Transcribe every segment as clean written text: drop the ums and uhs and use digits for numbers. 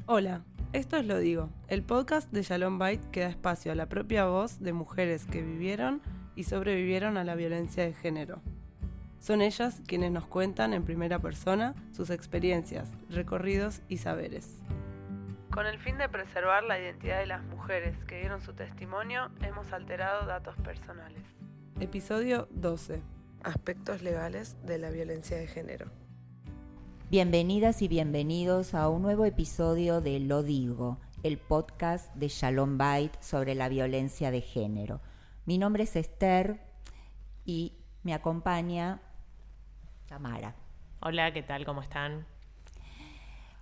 Hola, esto es Lo Digo, el podcast de Shalom Bait que da espacio a la propia voz de mujeres que vivieron y sobrevivieron a la violencia de género. Son ellas quienes nos cuentan en primera persona sus experiencias, recorridos y saberes. Con el fin de preservar la identidad de las mujeres que dieron su testimonio, hemos alterado datos personales. Episodio 12. Aspectos legales de la violencia de género. Bienvenidas y bienvenidos a un nuevo episodio de Lo Digo, el podcast de Shalom Bait sobre la violencia de género. Mi nombre es Esther y me acompaña Tamara. Hola, ¿qué tal? ¿Cómo están?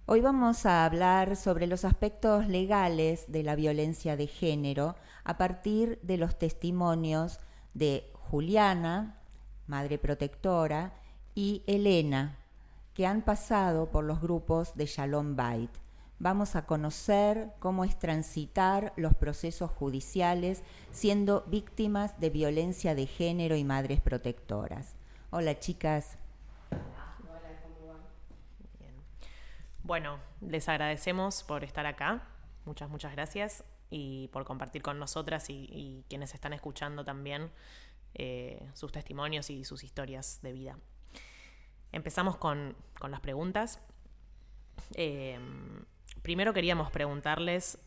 Hoy vamos a hablar sobre los aspectos legales de la violencia de género a partir de los testimonios de Juliana, madre protectora, y Elena, que han pasado por los grupos de Shalom Bait. Vamos a conocer cómo es transitar los procesos judiciales siendo víctimas de violencia de género y madres protectoras. Hola, chicas. Bien. Bueno, les agradecemos por estar acá. Muchas gracias. Y por compartir con nosotras y quienes están escuchando también sus testimonios y sus historias de vida. Empezamos con las preguntas. Primero queríamos preguntarles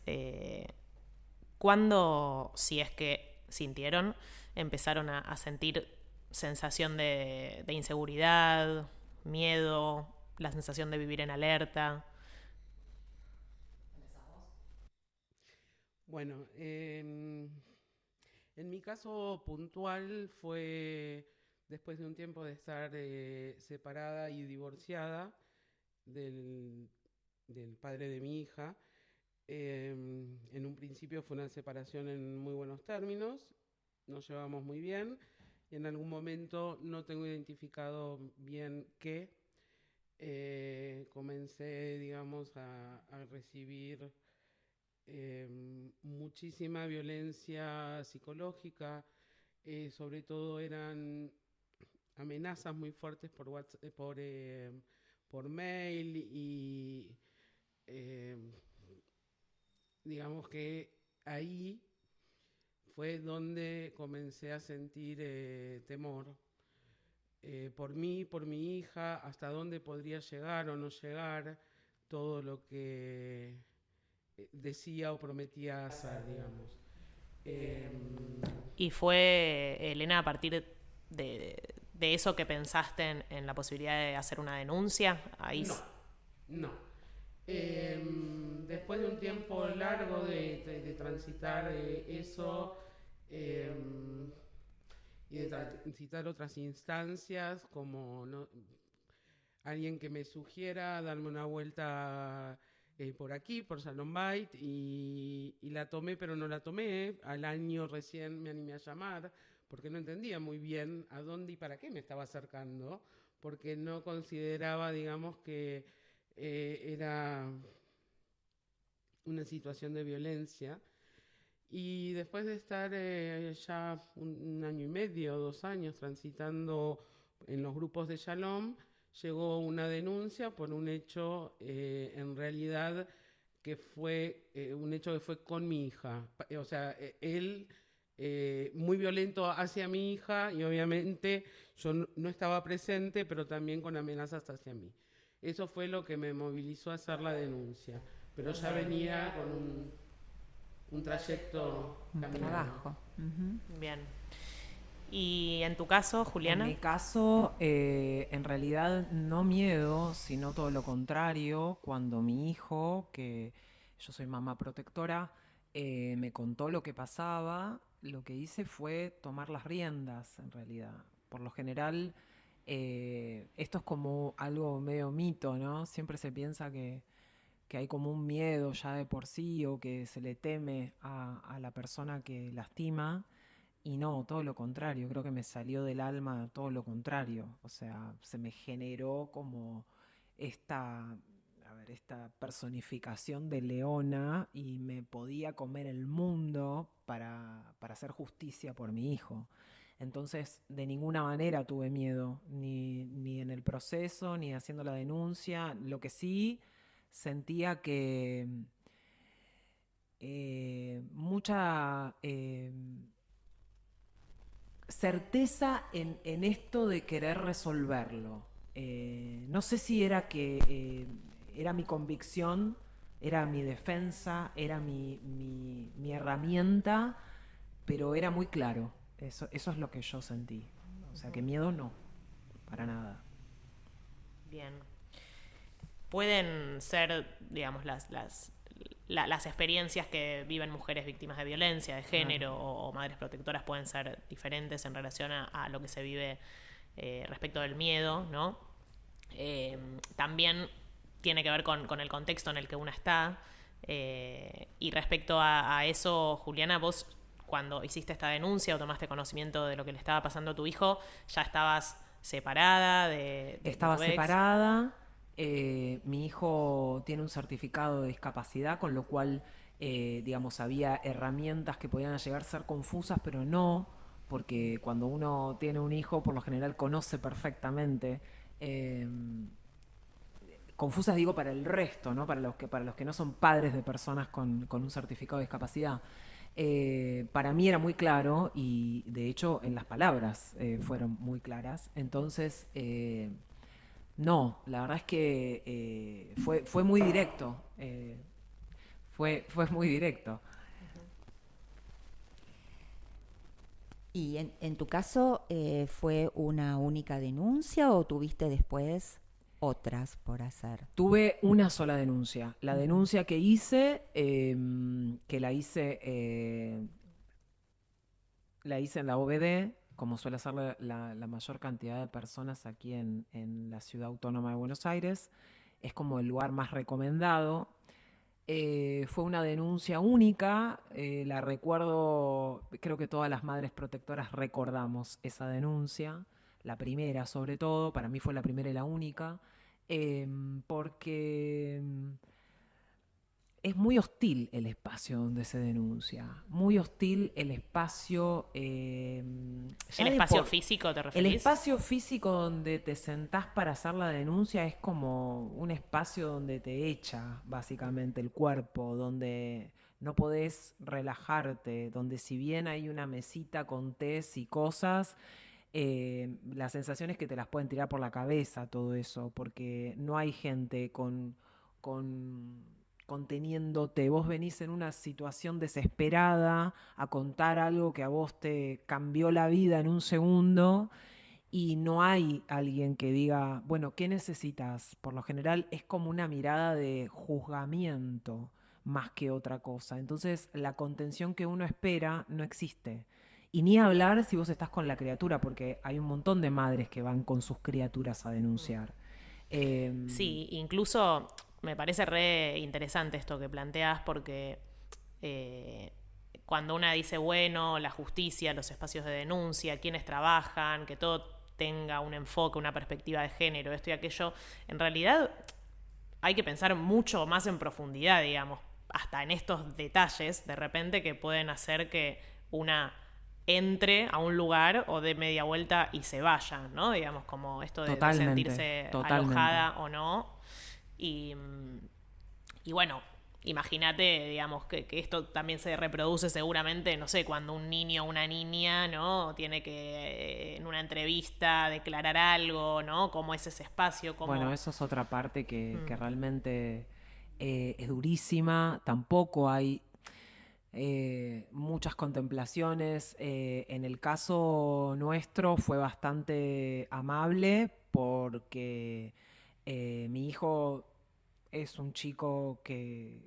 cuándo, si es que sintieron, empezaron a sentir sensación de inseguridad, miedo, la sensación de vivir en alerta. Bueno, en mi caso puntual fue después de un tiempo de estar separada y divorciada del, del padre de mi hija. En un principio fue una separación en muy buenos términos, nos llevamos muy bien y en algún momento no tengo identificado bien qué. Comencé, digamos, a recibir muchísima violencia psicológica, sobre todo eran amenazas muy fuertes por WhatsApp, por mail y eh, digamos que ahí fue donde comencé a sentir temor por mí, por mi hija, hasta dónde podría llegar o no llegar todo lo que decía o prometía hacer, digamos. Eh, Y fue, Elena, a partir de eso que pensaste en la posibilidad de hacer una denuncia. Ahí no, no. Después de un tiempo largo de transitar eso eh, y de transitar otras instancias, como no, alguien que me sugiera darme una vuelta por aquí, por Shalom Bait, y la tomé, pero no la tomé. Al año recién me animé a llamar, porque no entendía muy bien a dónde y para qué me estaba acercando, porque no consideraba, digamos, que era una situación de violencia. Y después de estar ya un año y medio, 2 años transitando en los grupos de Shalom, llegó una denuncia por un hecho en realidad que fue un hecho que fue con mi hija. O sea, él muy violento hacia mi hija y obviamente yo no estaba presente, pero también con amenazas hacia mí. Eso fue lo que me movilizó a hacer la denuncia. Pero ya venía con un trayecto Un caminado. trabajo. bien. Y en tu caso, Juliana. En mi caso, en realidad no miedo, sino todo lo contrario. Cuando mi hijo, que yo soy mamá protectora, me contó lo que pasaba, lo que hice fue tomar las riendas, en realidad. Por lo general, esto es como algo medio mito, ¿no? Siempre se piensa que hay como un miedo ya de por sí o que se le teme a la persona que lastima. Y no, todo lo contrario, creo que me salió del alma todo lo contrario. O sea, se me generó como esta, esta personificación de leona y me podía comer el mundo para hacer justicia por mi hijo. Entonces, de ninguna manera tuve miedo, ni en el proceso, ni haciendo la denuncia. Lo que sí sentía que mucha certeza en esto de querer resolverlo. No sé si era que era mi convicción, era mi defensa, era mi herramienta, pero era muy claro. Eso es lo que yo sentí. O sea, que miedo no, para nada. Bien. Pueden ser, digamos, las experiencias que viven mujeres víctimas de violencia de género o madres protectoras pueden ser diferentes en relación a lo que se vive respecto del miedo, ¿no? También tiene que ver con el contexto en el que una está. Y respecto a eso, Juliana, vos cuando hiciste esta denuncia o tomaste conocimiento de lo que le estaba pasando a tu hijo, ¿ya estabas separada de Estaba tu ex? separada. Mi hijo tiene un certificado de discapacidad, con lo cual, digamos, había herramientas que podían llegar a ser confusas, pero no, porque cuando uno tiene un hijo, por lo general conoce perfectamente. Confusas digo para el resto, ¿no? Para los que no son padres de personas con un certificado de discapacidad. Para mí era muy claro y de hecho en las palabras fueron muy claras. Entonces, no, la verdad es que fue muy directo. Fue muy directo. ¿Y en tu caso fue una única denuncia o tuviste después otras por hacer? Tuve una sola denuncia. La denuncia que hice, que la hice en la OBD, como suele hacer la mayor cantidad de personas aquí en la Ciudad Autónoma de Buenos Aires. Es como el lugar más recomendado. Fue una denuncia única, la recuerdo, creo que todas las madres protectoras recordamos esa denuncia, la primera sobre todo, para mí fue la primera y la única, porque es muy hostil el espacio donde se denuncia, muy hostil el espacio... ¿El espacio físico te referís? El espacio físico donde te sentás para hacer la denuncia es como un espacio donde te echa básicamente el cuerpo, donde no podés relajarte, donde si bien hay una mesita con tés y cosas, la sensación es que te las pueden tirar por la cabeza todo eso, porque no hay gente conteniéndote. Vos venís en una situación desesperada a contar algo que a vos te cambió la vida en un segundo y no hay alguien que diga, bueno, ¿qué necesitas? Por lo general es como una mirada de juzgamiento más que otra cosa. Entonces la contención que uno espera no existe. Y ni hablar si vos estás con la criatura, porque hay un montón de madres que van con sus criaturas a denunciar. Sí, incluso me parece re interesante esto que planteas porque cuando una dice, bueno, la justicia, los espacios de denuncia, quienes trabajan, que todo tenga un enfoque, una perspectiva de género, esto y aquello, en realidad hay que pensar mucho más en profundidad, digamos, hasta en estos detalles de repente que pueden hacer que una entre a un lugar o dé media vuelta y se vaya, ¿no? Digamos, como esto de sentirse alojada o no. Y bueno, imagínate, digamos, que esto también se reproduce seguramente, no sé, cuando un niño o una niña, ¿no? Tiene que, en una entrevista, declarar algo, ¿no? ¿Cómo es ese espacio? Bueno, eso es otra parte que realmente es durísima. Tampoco hay muchas contemplaciones. En el caso nuestro fue bastante amable porque mi hijo es un chico que,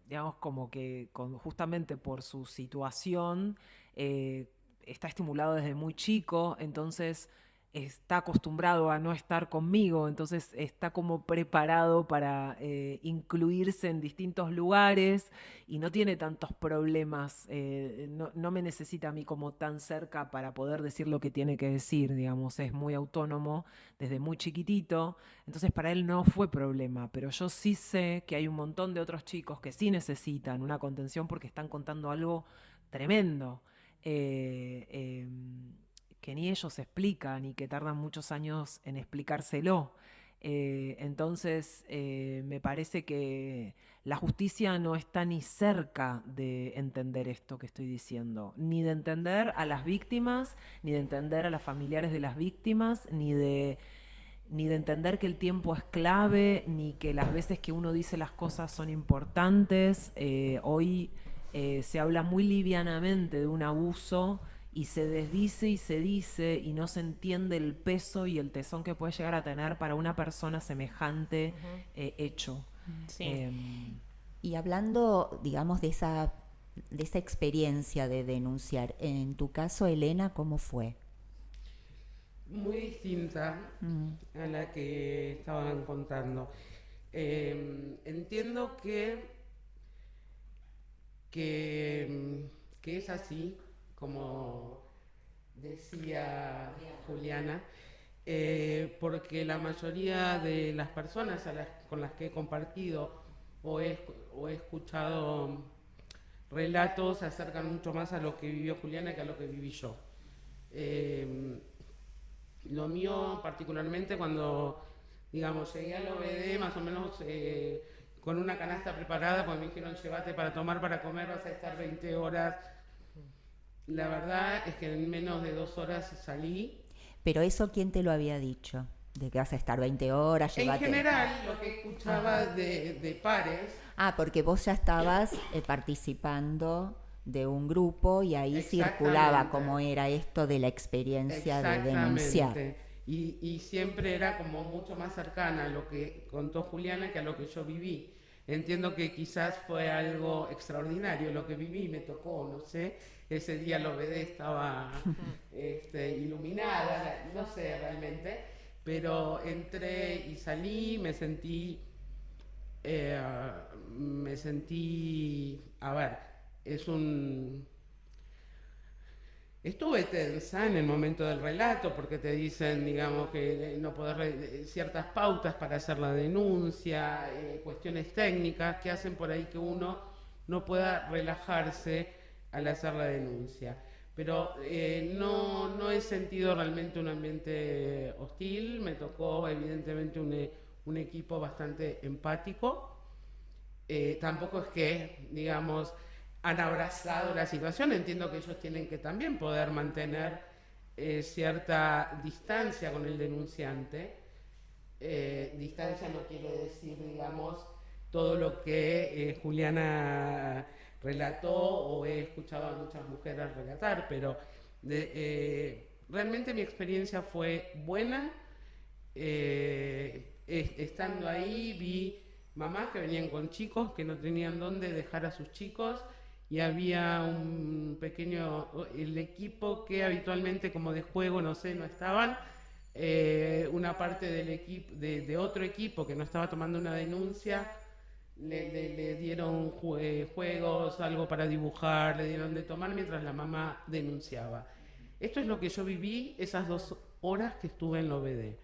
digamos, como que justamente por su situación está estimulado desde muy chico, entonces está acostumbrado a no estar conmigo, entonces está como preparado para incluirse en distintos lugares y no tiene tantos problemas, no me necesita a mí como tan cerca para poder decir lo que tiene que decir, digamos, es muy autónomo desde muy chiquitito, entonces para él no fue problema, pero yo sí sé que hay un montón de otros chicos que sí necesitan una contención porque están contando algo tremendo. Que ni ellos explican y que tardan muchos años en explicárselo. Entonces, me parece que la justicia no está ni cerca de entender esto que estoy diciendo, ni de entender a las víctimas, ni de entender a los familiares de las víctimas, ni de entender que el tiempo es clave, ni que las veces que uno dice las cosas son importantes. Hoy se habla muy livianamente de un abuso y se desdice y se dice y no se entiende el peso y el tesón que puede llegar a tener para una persona semejante hecho. Sí. Y hablando, digamos, de esa experiencia de denunciar, en tu caso, Elena, ¿cómo fue? Muy distinta a la que estaban contando. Entiendo que es así, como decía Juliana, porque la mayoría de las personas con las que he compartido o he escuchado relatos se acercan mucho más a lo que vivió Juliana que a lo que viví yo. Lo mío particularmente cuando, digamos, llegué al OBD más o menos con una canasta preparada, porque me dijeron llévate para tomar, para comer, vas a estar 20 horas. La verdad es que en menos de 2 horas salí. ¿Pero eso quién te lo había dicho? ¿De que vas a estar 20 horas? En general, lo que escuchaba de pares. Ah, porque vos ya estabas participando de un grupo y ahí circulaba cómo era esto de la experiencia de denunciar. Y siempre era como mucho más cercana a lo que contó Juliana que a lo que yo viví. Entiendo que quizás fue algo extraordinario lo que viví, me tocó, no sé, ese día la OBD estaba iluminada, no sé realmente, pero entré y salí, me sentí, a ver, estuve tensa en el momento del relato porque te dicen, digamos, que no podés ciertas pautas para hacer la denuncia, cuestiones técnicas que hacen por ahí que uno no pueda relajarse al hacer la denuncia. Pero no he sentido realmente un ambiente hostil, me tocó evidentemente un equipo bastante empático. Tampoco es que, digamos, han abrazado la situación, entiendo que ellos tienen que también poder mantener cierta distancia con el denunciante. Distancia no quiere decir, digamos, todo lo que Juliana relató o he escuchado a muchas mujeres relatar, pero realmente mi experiencia fue buena. Estando ahí vi mamás que venían con chicos que no tenían dónde dejar a sus chicos y había el equipo que habitualmente como de juego, no sé, no estaban, una parte del equipo, de otro equipo que no estaba tomando una denuncia, le dieron juegos, algo para dibujar, le dieron de tomar mientras la mamá denunciaba. Esto es lo que yo viví esas 2 horas que estuve en la OBD.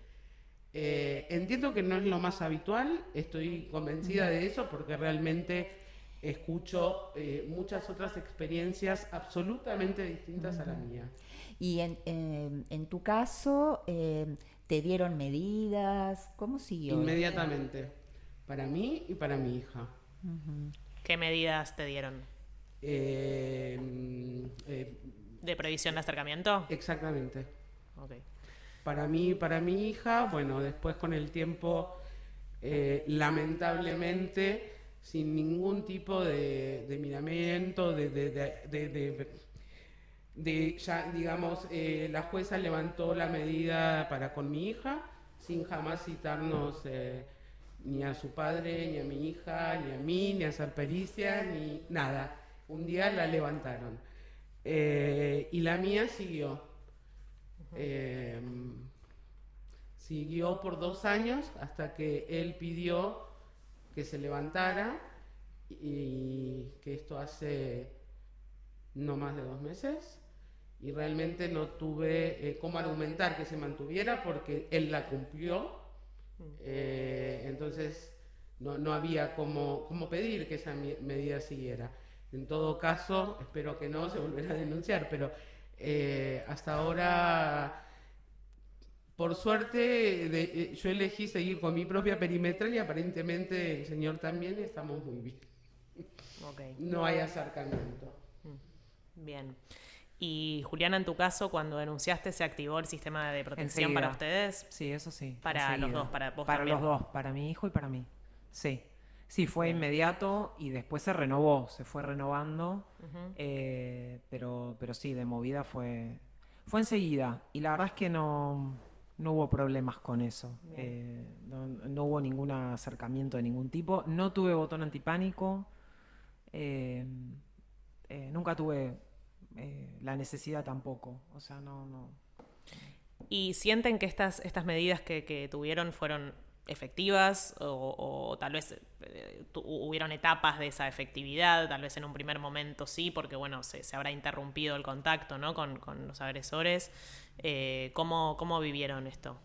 Entiendo que no es lo más habitual, estoy convencida de eso porque realmente escucho muchas otras experiencias absolutamente distintas a la mía. Y en tu caso, ¿te dieron medidas? ¿Cómo siguió? Inmediatamente, para mí y para mi hija. ¿Qué medidas te dieron? ¿De prohibición de acercamiento? Exactamente. Okay. Para mí y para mi hija, bueno, después con el tiempo, lamentablemente, sin ningún tipo de miramiento, ya, digamos, la jueza levantó la medida para con mi hija, sin jamás citarnos ni a su padre, ni a mi hija, ni a mí, ni a hacer pericia, ni nada. Un día la levantaron. Y la mía siguió. Siguió por 2 años hasta que él pidió que se levantara y que esto hace no más de 2 meses y realmente no tuve cómo argumentar que se mantuviera porque él la cumplió. Entonces no había cómo pedir que esa medida siguiera. En todo caso, espero que no se volverá a denunciar, pero hasta ahora por suerte, yo elegí seguir con mi propia perimetral y aparentemente el señor también, y estamos muy bien. Okay. No hay acercamiento. Bien. Y Juliana, en tu caso, cuando denunciaste, ¿se activó el sistema de protección Enseguida. para ustedes? Sí, eso sí. Para enseguida. los dos, para vos Para también. los dos, para mi hijo y para mí. Sí. Sí, fue inmediato y después se renovó, se fue renovando. Pero sí, de movida fue enseguida. Y la verdad es que no hubo problemas con eso. No hubo ningún acercamiento de ningún tipo. No tuve botón antipánico. Nunca tuve la necesidad tampoco. O sea, no. ¿Y sienten que estas medidas que tuvieron fueron efectivas o tal vez hubieron etapas de esa efectividad? Tal vez en un primer momento sí, porque bueno, se habrá interrumpido el contacto, ¿no? con los agresores. ¿Cómo vivieron esto?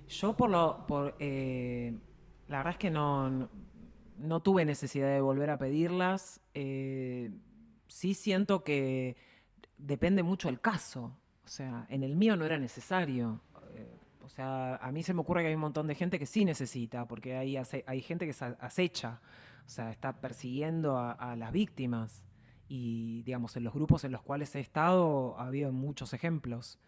Yo la verdad es que no tuve necesidad de volver a pedirlas. Sí siento que depende mucho el caso. O sea, en el mío no era necesario. O sea, a mí se me ocurre que hay un montón de gente que sí necesita, porque hay gente que se acecha, o sea, está persiguiendo a las víctimas. Y, digamos, en los grupos en los cuales he estado ha habido muchos ejemplos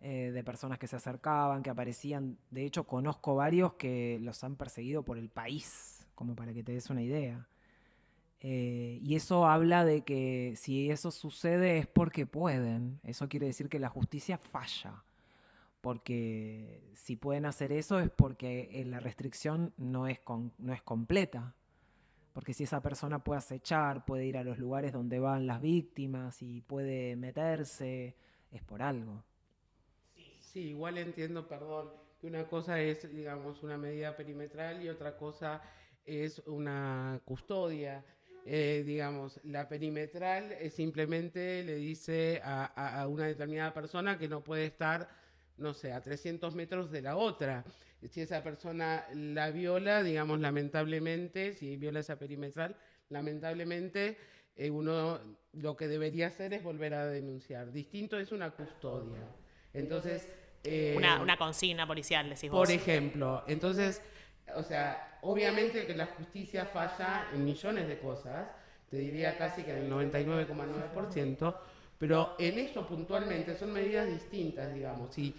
de personas que se acercaban, que aparecían. De hecho, conozco varios que los han perseguido por el país, como para que te des una idea. Y eso habla de que si eso sucede es porque pueden. Eso quiere decir que la justicia falla. Porque si pueden hacer eso es porque la restricción no es completa. Porque si esa persona puede acechar, puede ir a los lugares donde van las víctimas y puede meterse, es por algo. Sí, igual entiendo, perdón, que una cosa es, digamos, una medida perimetral y otra cosa es una custodia. Digamos, la perimetral simplemente le dice a una determinada persona que no puede estar, no sé, a 300 metros de la otra. Si esa persona la viola, digamos, lamentablemente, si viola esa perimetral, lamentablemente uno lo que debería hacer es volver a denunciar. Distinto es una custodia. Entonces... Una consigna policial, decís vos. Por ejemplo, entonces, o sea, obviamente que la justicia falla en millones de cosas, te diría casi que en el 99,9%, pero en esto puntualmente son medidas distintas, digamos. Si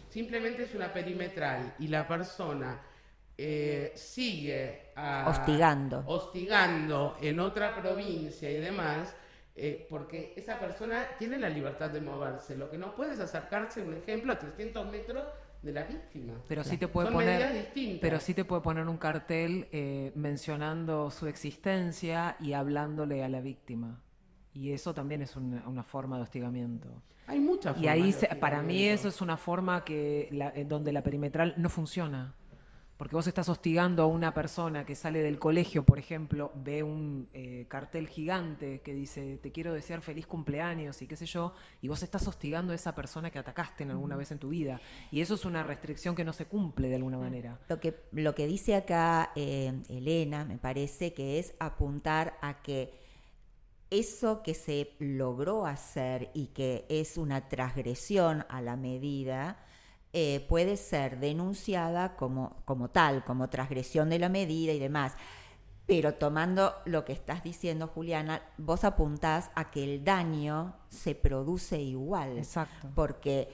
simplemente es una perimetral y la persona sigue hostigando en otra provincia y demás, porque esa persona tiene la libertad de moverse. Lo que no puede es acercarse, un ejemplo, a 300 metros de la víctima. Pero sí te puede poner un cartel mencionando su existencia y hablándole a la víctima. Y eso también es una forma de hostigamiento. Hay muchas formas. Y ahí para mí eso es una forma donde la perimetral no funciona. Porque vos estás hostigando a una persona que sale del colegio, por ejemplo, ve un cartel gigante que dice te quiero desear feliz cumpleaños y qué sé yo, y vos estás hostigando a esa persona que atacaste en alguna vez en tu vida. Y eso es una restricción que no se cumple de alguna manera. Lo que dice acá Elena, me parece que es apuntar a que eso que se logró hacer y que es una transgresión a la medida, puede ser denunciada como tal, como transgresión de la medida y demás. Pero tomando lo que estás diciendo, Juliana, vos apuntás a que el daño se produce igual. Exacto. Porque...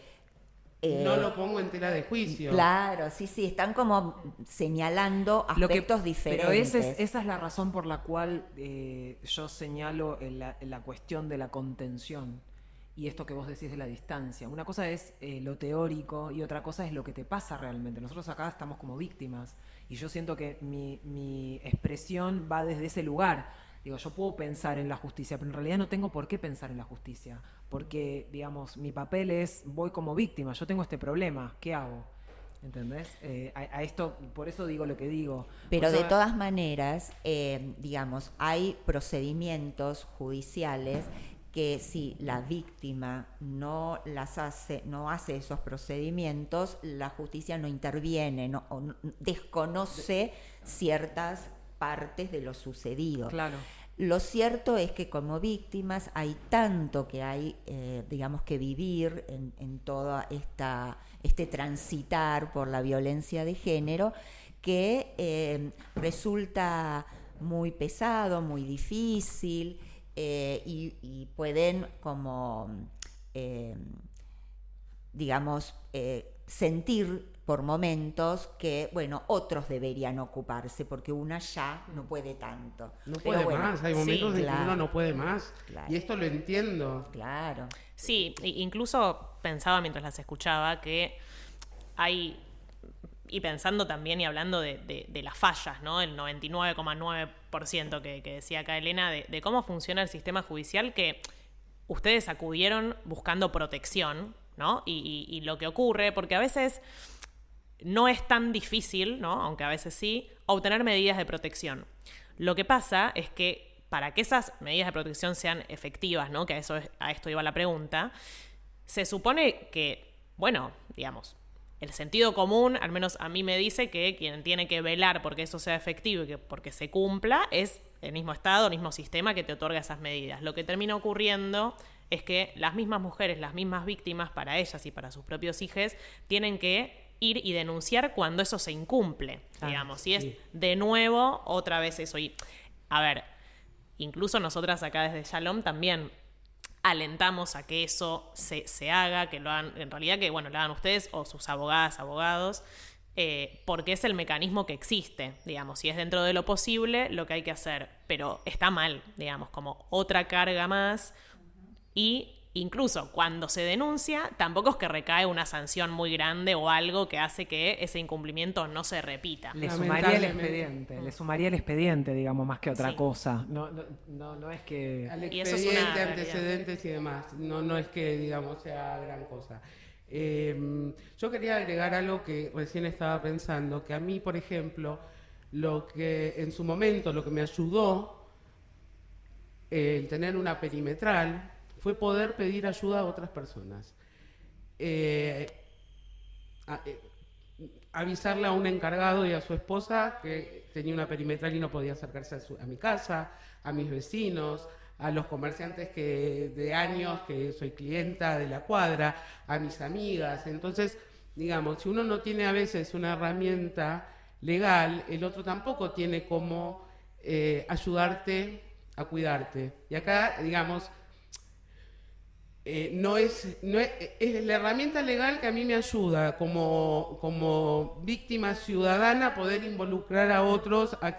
no lo pongo en tela de juicio. Claro, sí, están como señalando aspectos diferentes. Pero esa es la razón por la cual yo señalo la cuestión de la contención. Y esto que vos decís de la distancia. Una cosa es lo teórico y otra cosa es lo que te pasa realmente. Nosotros acá estamos como víctimas y yo siento que mi expresión va desde ese lugar. Digo, yo puedo pensar en la justicia, pero en realidad no tengo por qué pensar en la justicia. Porque, digamos, mi papel es, voy como víctima, yo tengo este problema, ¿qué hago? ¿Entendés? A esto, por eso digo lo que digo. Pero de todas maneras, digamos, hay procedimientos judiciales que si la víctima no hace esos procedimientos, la justicia no interviene, o desconoce ciertas partes de lo sucedido. Claro. Lo cierto es que como víctimas hay tanto que hay, digamos, que vivir en toda este transitar por la violencia de género, que resulta muy pesado, muy difícil, y pueden como, digamos, sentir por momentos que, bueno, otros deberían ocuparse porque una ya no puede tanto. No Pero puede bueno, más, hay momentos sí, en claro, que uno no puede más. claro. Y esto lo entiendo. Claro. Sí, incluso pensaba mientras las escuchaba que hay, y pensando también y hablando de las fallas, ¿no? El 99,9% que decía acá Elena, de cómo funciona el sistema judicial, que ustedes acudieron buscando protección, ¿no? Y lo que ocurre, porque a veces no es tan difícil, ¿no? Aunque a veces sí, obtener medidas de protección. Lo que pasa es que para que esas medidas de protección sean efectivas, ¿no? Que a esto iba la pregunta, se supone que, bueno, digamos, el sentido común, al menos a mí me dice que quien tiene que velar porque eso sea efectivo y que porque se cumpla es el mismo Estado, el mismo sistema que te otorga esas medidas. Lo que termina ocurriendo es que las mismas mujeres, las mismas víctimas, para ellas y para sus propios hijos, tienen que ir y denunciar cuando eso se incumple, digamos. Y es de nuevo otra vez eso. Y, a ver, incluso nosotras acá desde Shalom también alentamos a que eso se haga, que lo hagan, en realidad que, bueno, lo hagan ustedes o sus abogadas, abogados, porque es el mecanismo que existe, digamos, si es dentro de lo posible lo que hay que hacer, pero está mal, digamos, como otra carga más. Y incluso cuando se denuncia, tampoco es que recae una sanción muy grande o algo que hace que ese incumplimiento no se repita. Le sumaría el expediente, digamos, más que otra Sí. cosa. No es que... Al Y eso es expediente, una antecedentes y demás. No es que, digamos, sea gran cosa. Yo quería agregar algo que recién estaba pensando, que a mí, por ejemplo, lo que en su momento, lo que me ayudó el tener una perimetral fue poder pedir ayuda a otras personas. Avisarle a un encargado y a su esposa que tenía una perimetral y no podía acercarse a mi casa, a mis vecinos, a los comerciantes de años que soy clienta de la cuadra, a mis amigas. Entonces, digamos, si uno no tiene a veces una herramienta legal, el otro tampoco tiene cómo ayudarte a cuidarte. Y acá, digamos, es la herramienta legal que a mí me ayuda como víctima ciudadana a poder involucrar a otros a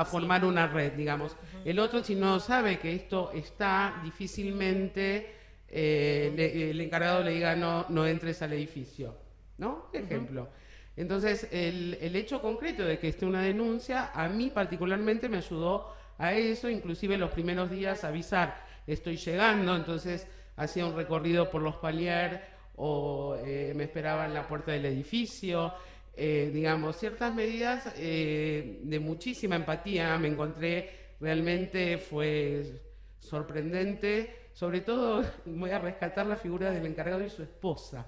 formar una red, digamos. El otro, si no sabe que esto está, difícilmente el encargado le diga no entres al edificio, ¿no? Ejemplo. Entonces, el hecho concreto de que esté una denuncia, a mí particularmente me ayudó a eso, inclusive los primeros días avisar. Estoy llegando, entonces hacía un recorrido por los paliers o me esperaba en la puerta del edificio, digamos, ciertas medidas de muchísima empatía. Me encontré, realmente fue sorprendente, sobre todo voy a rescatar la figura del encargado y su esposa,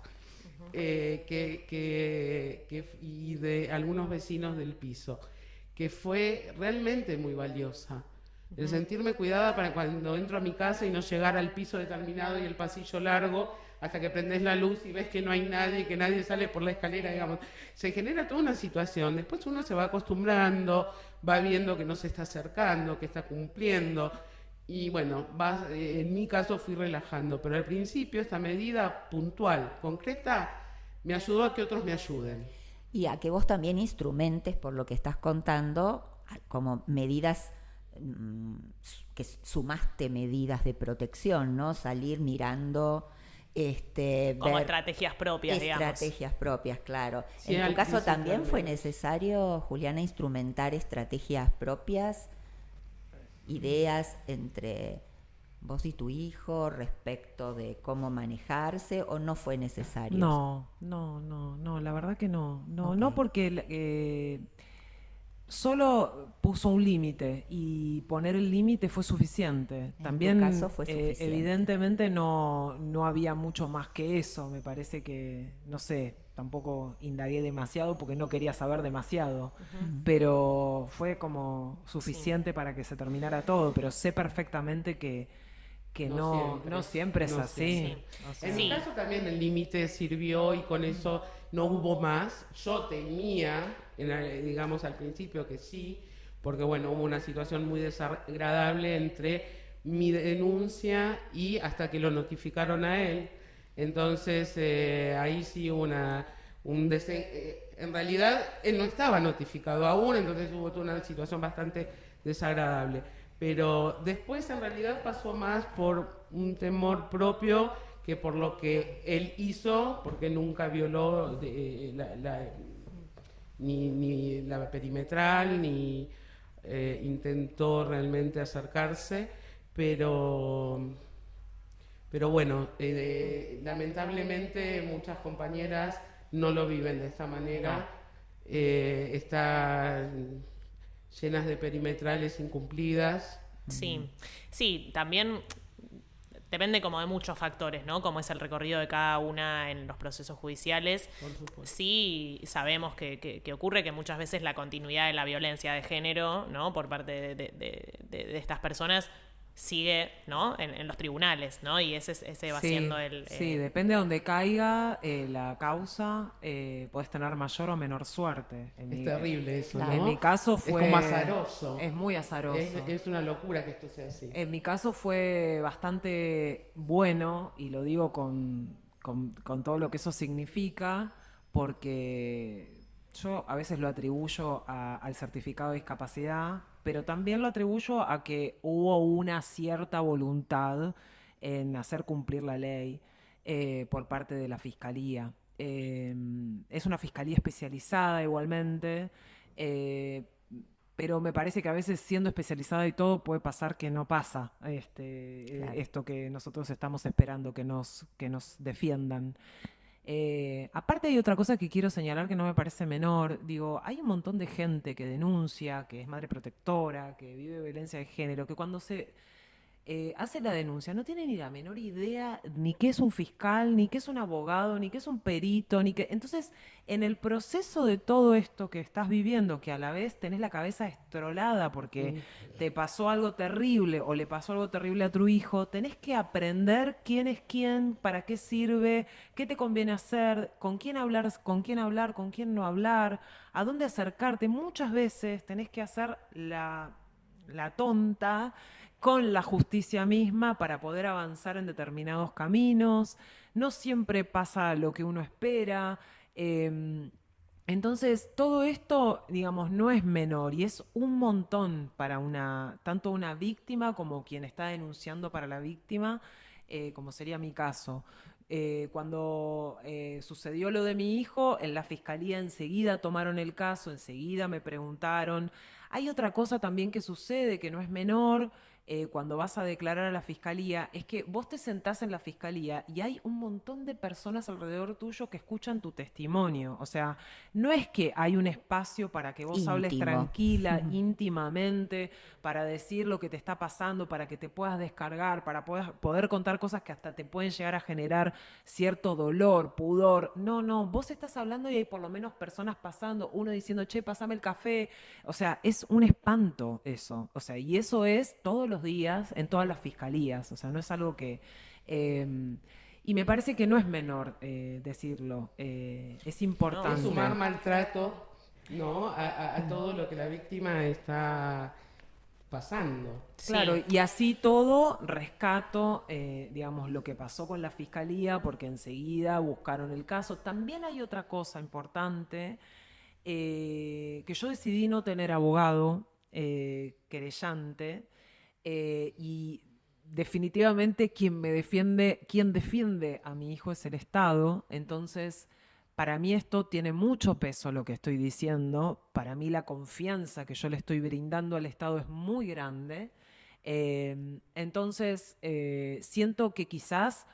y de algunos vecinos del piso, que fue realmente muy valiosa. El sentirme cuidada para cuando entro a mi casa y no llegar al piso determinado y el pasillo largo hasta que prendes la luz y ves que no hay nadie, que nadie sale por la escalera, digamos. Se genera toda una situación. Después uno se va acostumbrando, va viendo que no se está acercando, que está cumpliendo. Y bueno, en mi caso fui relajando. Pero al principio esta medida puntual, concreta, me ayudó a que otros me ayuden. Y a que vos también instrumentes, por lo que estás contando, como medidas que sumaste medidas de protección, ¿no? Salir mirando, como ver estrategias propias, digamos. Estrategias propias, claro. Sí, En tu caso también principalmente. fue necesario, Juliana, instrumentar estrategias propias, ideas entre vos y tu hijo respecto de cómo manejarse, o no fue necesario. No, la verdad que no. No porque solo puso un límite y poner el límite fue suficiente. También, tu caso fue suficiente. evidentemente no había mucho más que eso. Me parece que, no sé, tampoco indagué demasiado porque no quería saber demasiado, pero fue como suficiente para que se terminara todo, pero sé perfectamente que no siempre es no así. siempre. O sea, En mi caso también el límite sirvió y con eso no hubo más. Yo temía, digamos al principio que sí, porque bueno, hubo una situación muy desagradable entre mi denuncia y hasta que lo notificaron a él. Entonces ahí sí hubo en realidad él no estaba notificado aún, entonces hubo toda una situación bastante desagradable. Pero después en realidad pasó más por un temor propio que por lo que él hizo, porque nunca violó ni la perimetral, ni intentó realmente acercarse, pero, pero bueno, lamentablemente muchas compañeras no lo viven de esta manera, están llenas de perimetrales incumplidas. Sí, sí, también depende como de muchos factores, ¿no? Como es el recorrido de cada una en los procesos judiciales. Por supuesto. Sí sabemos que ocurre que muchas veces la continuidad de la violencia de género, ¿no? Por parte de estas personas sigue, ¿no? En los tribunales, ¿no? Y ese va siendo el... Sí, depende de donde caiga la causa, puedes tener mayor o menor suerte. Es terrible eso, Claro. ¿no? En mi caso fue... Es como azaroso. Es muy azaroso. Es una locura que esto sea así. En mi caso fue bastante bueno, y lo digo con todo lo que eso significa, porque yo a veces lo atribuyo al certificado de discapacidad, pero también lo atribuyo a que hubo una cierta voluntad en hacer cumplir la ley por parte de la Fiscalía. Es una fiscalía especializada igualmente, pero me parece que a veces siendo especializada y todo puede pasar que no pasa Claro. esto que nosotros estamos esperando que nos defiendan. Aparte hay otra cosa que quiero señalar que no me parece menor. Digo, hay un montón de gente que denuncia, que es madre protectora, que vive violencia de género, que cuando se hace la denuncia no tiene ni la menor idea ni qué es un fiscal, ni qué es un abogado, ni qué es un perito, ni qué... Entonces, en el proceso de todo esto que estás viviendo, que a la vez tenés la cabeza estrolada porque te pasó algo terrible o le pasó algo terrible a tu hijo, tenés que aprender quién es quién, para qué sirve, qué te conviene hacer, con quién hablar, con quién no hablar, a dónde acercarte. Muchas veces tenés que hacer la tonta con la justicia misma para poder avanzar en determinados caminos. No siempre pasa lo que uno espera. Entonces, todo esto, digamos, no es menor y es un montón para tanto una víctima como quien está denunciando para la víctima, como sería mi caso. Cuando sucedió lo de mi hijo, en la fiscalía enseguida tomaron el caso, enseguida me preguntaron. Hay otra cosa también que sucede que no es menor cuando vas a declarar a la fiscalía, es que vos te sentás en la fiscalía y hay un montón de personas alrededor tuyo que escuchan tu testimonio. O sea, no es que hay un espacio para que vos hables Íntimo. tranquila, íntimamente, para decir lo que te está pasando, para que te puedas descargar, para poder contar cosas que hasta te pueden llegar a generar cierto dolor, pudor. No, vos estás hablando y hay por lo menos personas pasando, uno diciendo, che, pásame el café. O sea, es un espanto eso. O sea, y eso es todos los días en todas las fiscalías. O sea, no es algo que... y me parece que no es menor decirlo. Es importante. Es sumar maltrato, ¿no? A todo lo que la víctima está pasando. Claro, Sí. y así todo rescato, digamos, lo que pasó con la fiscalía, porque enseguida buscaron el caso. También hay otra cosa importante, que yo decidí no tener abogado querellante, y definitivamente quien defiende a mi hijo es el Estado. Entonces, para mí esto tiene mucho peso lo que estoy diciendo. Para mí la confianza que yo le estoy brindando al Estado es muy grande. Entonces, siento que quizás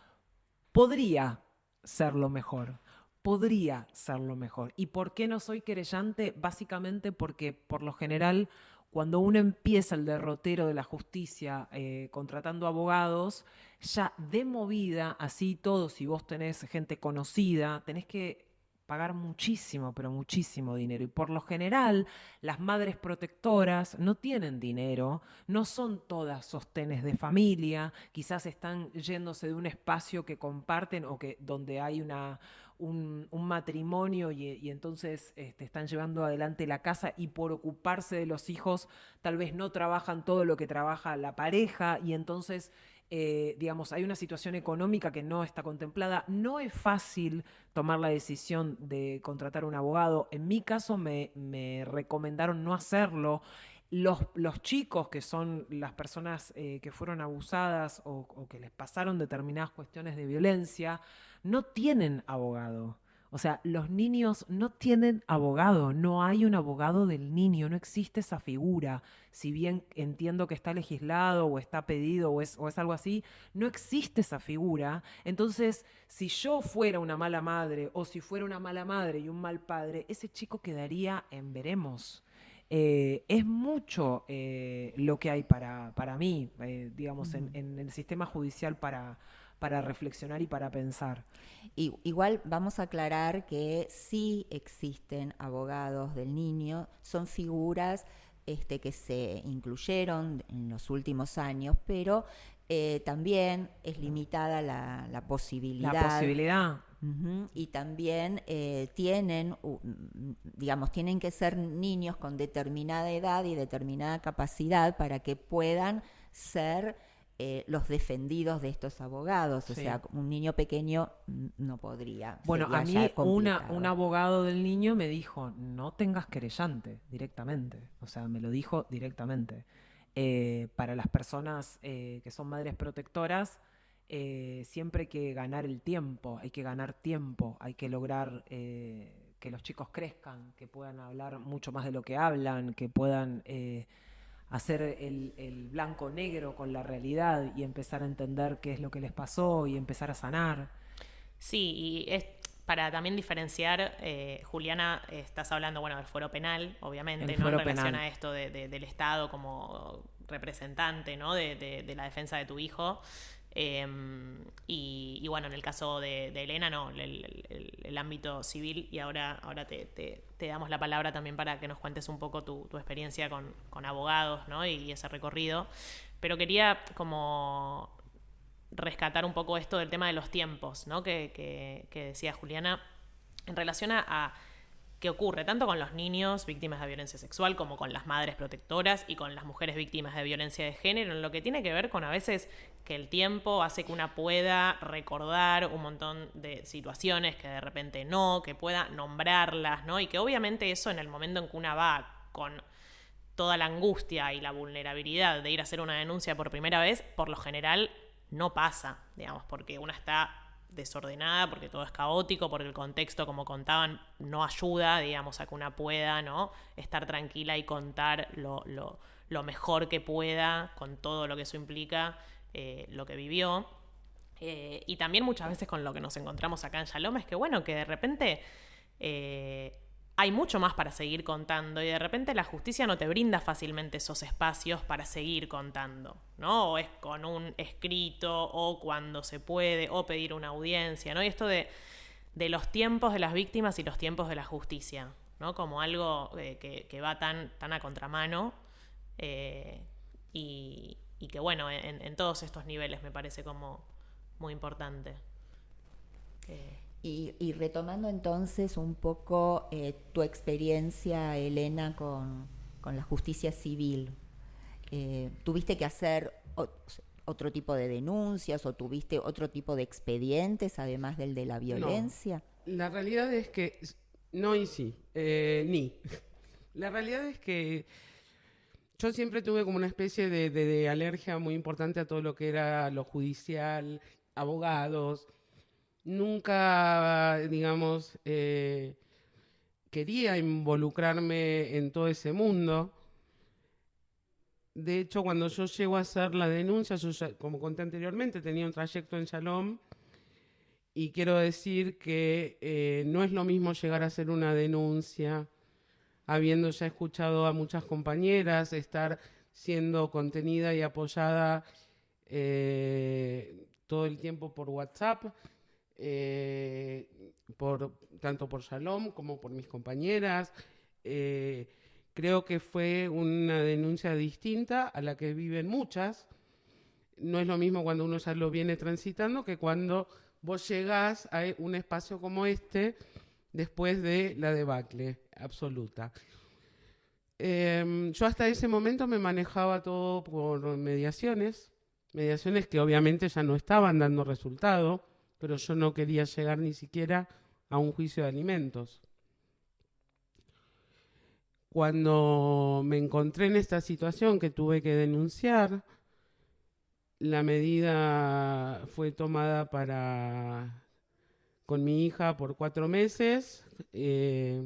podría ser lo mejor. Podría ser lo mejor. ¿Y por qué no soy querellante? Básicamente porque, por lo general, cuando uno empieza el derrotero de la justicia contratando abogados, ya de movida, así todo, si vos tenés gente conocida, tenés que pagar muchísimo, pero muchísimo dinero. Y por lo general, las madres protectoras no tienen dinero, no son todas sostenes de familia, quizás están yéndose de un espacio que comparten o que donde hay un matrimonio y entonces están llevando adelante la casa y por ocuparse de los hijos tal vez no trabajan todo lo que trabaja la pareja y entonces digamos, hay una situación económica que no está contemplada. No es fácil tomar la decisión de contratar un abogado. En mi caso me recomendaron no hacerlo. Los chicos, que son las personas que fueron abusadas o que les pasaron determinadas cuestiones de violencia, no tienen abogado. O sea, los niños no tienen abogado, no hay un abogado del niño, no existe esa figura. Si bien entiendo que está legislado o está pedido o es algo así, no existe esa figura. Entonces, si yo fuera una mala madre o si fuera una mala madre y un mal padre, ese chico quedaría en veremos. Es mucho lo que hay para mí, digamos, en el sistema judicial para reflexionar y para pensar. Igual vamos a aclarar que sí existen abogados del niño, son figuras que se incluyeron en los últimos años, pero también es limitada la posibilidad. La posibilidad. Y también tienen que ser niños con determinada edad y determinada capacidad para que puedan ser los defendidos de estos abogados. O sea, un niño pequeño no podría. Bueno, a mí un abogado del niño me dijo, no tengas querellante directamente. O sea, me lo dijo directamente. Para las personas que son madres protectoras, siempre hay que ganar el tiempo, hay que ganar tiempo, hay que lograr que los chicos crezcan, que puedan hablar mucho más de lo que hablan, que puedan hacer el blanco-negro con la realidad y empezar a entender qué es lo que les pasó y empezar a sanar. Sí, y es para también diferenciar, Juliana, estás hablando, bueno, del fuero penal, obviamente, ¿no? En relación a esto del Estado como representante, ¿no? de la defensa de tu hijo. Y bueno, en el caso de Elena, no, el ámbito civil, y ahora te damos la palabra también para que nos cuentes un poco tu experiencia con abogados, ¿no? y ese recorrido. Pero quería como rescatar un poco esto del tema de los tiempos, ¿no? que decía Juliana, en relación a qué ocurre tanto con los niños víctimas de violencia sexual como con las madres protectoras y con las mujeres víctimas de violencia de género, en lo que tiene que ver con a veces que el tiempo hace que una pueda recordar un montón de situaciones que de repente no, que pueda nombrarlas, ¿no? Y que obviamente eso en el momento en que una va con toda la angustia y la vulnerabilidad de ir a hacer una denuncia por primera vez, por lo general no pasa, digamos, porque una está desordenada, porque todo es caótico, porque el contexto, como contaban, no ayuda, digamos, a que una pueda, ¿no? estar tranquila y contar lo mejor que pueda, con todo lo que eso implica, lo que vivió. Y también muchas veces con lo que nos encontramos acá en Shalom es que, bueno, que de repente hay mucho más para seguir contando y de repente la justicia no te brinda fácilmente esos espacios para seguir contando, ¿no? O es con un escrito o cuando se puede o pedir una audiencia, ¿no? Y esto de los tiempos de las víctimas y los tiempos de la justicia, ¿no? Como algo que va tan a contramano y que, bueno, en todos estos niveles me parece como muy importante. Y retomando entonces un poco tu experiencia, Elena, con la justicia civil, ¿tuviste que hacer otro tipo de denuncias o tuviste otro tipo de expedientes además del de la violencia? No, la realidad es que no y sí, ni. La realidad es que yo siempre tuve como una especie de alergia muy importante a todo lo que era lo judicial, abogados. Nunca, digamos, quería involucrarme en todo ese mundo. De hecho, cuando yo llego a hacer la denuncia, yo ya, como conté anteriormente, tenía un trayecto en Shalom y quiero decir que no es lo mismo llegar a hacer una denuncia habiendo ya escuchado a muchas compañeras, estar siendo contenida y apoyada todo el tiempo por WhatsApp, tanto por Shalom como por mis compañeras. Creo que fue una denuncia distinta a la que viven muchas. No es lo mismo cuando uno ya lo viene transitando que cuando vos llegás a un espacio como este después de la debacle absoluta. Yo hasta ese momento me manejaba todo por mediaciones que obviamente ya no estaban dando resultado, pero yo no quería llegar ni siquiera a un juicio de alimentos. Cuando me encontré en esta situación que tuve que denunciar, la medida fue tomada con mi hija por 4 meses. Es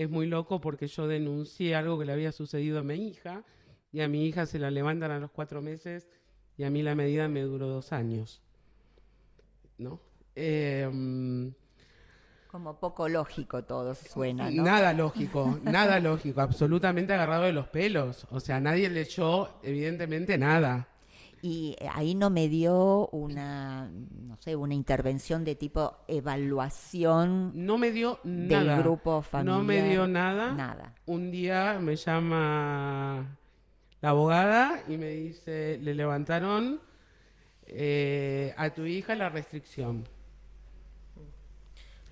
muy loco porque yo denuncié algo que le había sucedido a mi hija y a mi hija se la levantan a los 4 meses y a mí la medida me duró 2 años, ¿no? Como poco lógico todo suena, ¿no? Nada lógico, absolutamente agarrado de los pelos. O sea, nadie le echó, evidentemente, nada. Y ahí no me dio una intervención de tipo evaluación. No me dio nada. Del grupo familiar. No me dio nada. Nada. Un día me llama la abogada y me dice, le levantaron a tu hija la restricción.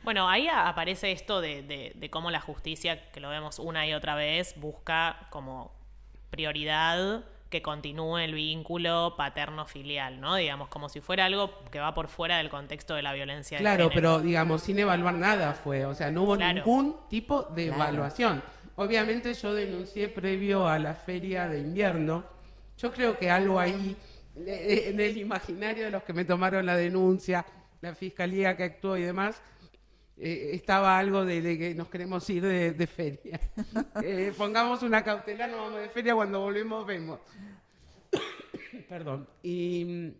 Bueno, ahí aparece esto de cómo la justicia, que lo vemos una y otra vez, busca como prioridad que continúe el vínculo paterno-filial, ¿no? Digamos, como si fuera algo que va por fuera del contexto de la violencia de género. Claro, pero digamos, sin evaluar nada fue, o sea, no hubo ningún tipo de evaluación. Obviamente yo denuncié previo a la feria de invierno. Yo creo que algo ahí, en el imaginario de los que me tomaron la denuncia, la fiscalía que actuó y demás, estaba algo de que nos queremos ir de feria. Pongamos una cautelar, nos vamos de feria, cuando volvemos vemos. Perdón. Y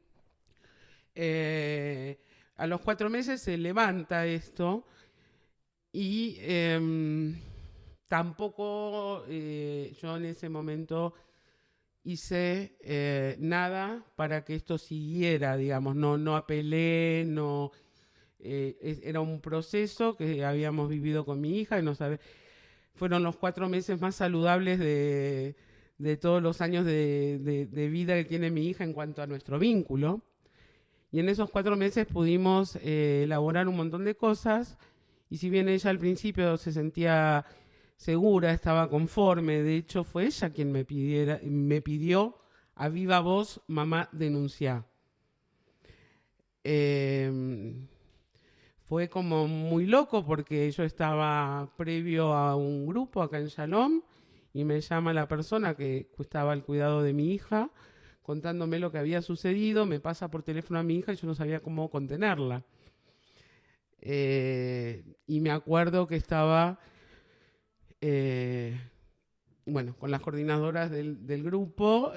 a los 4 meses se levanta esto y tampoco yo en ese momento hice nada para que esto siguiera, digamos, no apelé, no... era un proceso que habíamos vivido con mi hija y fueron los 4 meses más saludables de todos los años de vida que tiene mi hija en cuanto a nuestro vínculo. Y en esos 4 meses pudimos elaborar un montón de cosas, y si bien ella al principio se sentía segura, estaba conforme, de hecho fue ella quien me pidió a viva voz, mamá, denunciá. Fue como muy loco porque yo estaba previo a un grupo acá en Shalom y me llama la persona que estaba al cuidado de mi hija contándome lo que había sucedido, me pasa por teléfono a mi hija y yo no sabía cómo contenerla. Y me acuerdo que estaba con las coordinadoras del grupo,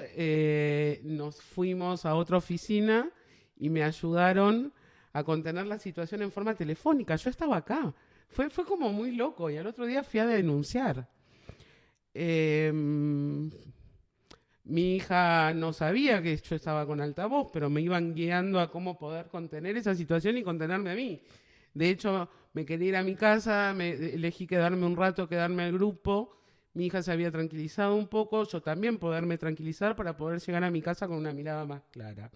nos fuimos a otra oficina y me ayudaron a contener la situación en forma telefónica. Yo estaba acá. Fue como muy loco. Y al otro día fui a denunciar. Mi hija no sabía que yo estaba con altavoz, pero me iban guiando a cómo poder contener esa situación y contenerme a mí. De hecho, me quería ir a mi casa, elegí quedarme un rato, quedarme al grupo. Mi hija se había tranquilizado un poco, yo también poderme tranquilizar para poder llegar a mi casa con una mirada más clara.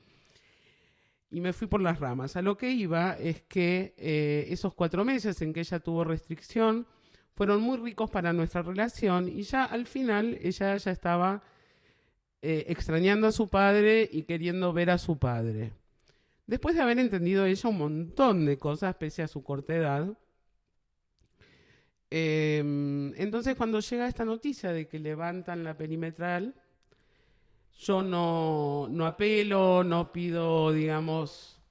Y me fui por las ramas. A lo que iba es que esos 4 meses en que ella tuvo restricción fueron muy ricos para nuestra relación, y ya al final ella ya estaba extrañando a su padre y queriendo ver a su padre. Después de haber entendido ella un montón de cosas pese a su corta edad, entonces cuando llega esta noticia de que levantan la perimetral, yo no apelo, no pido, digamos,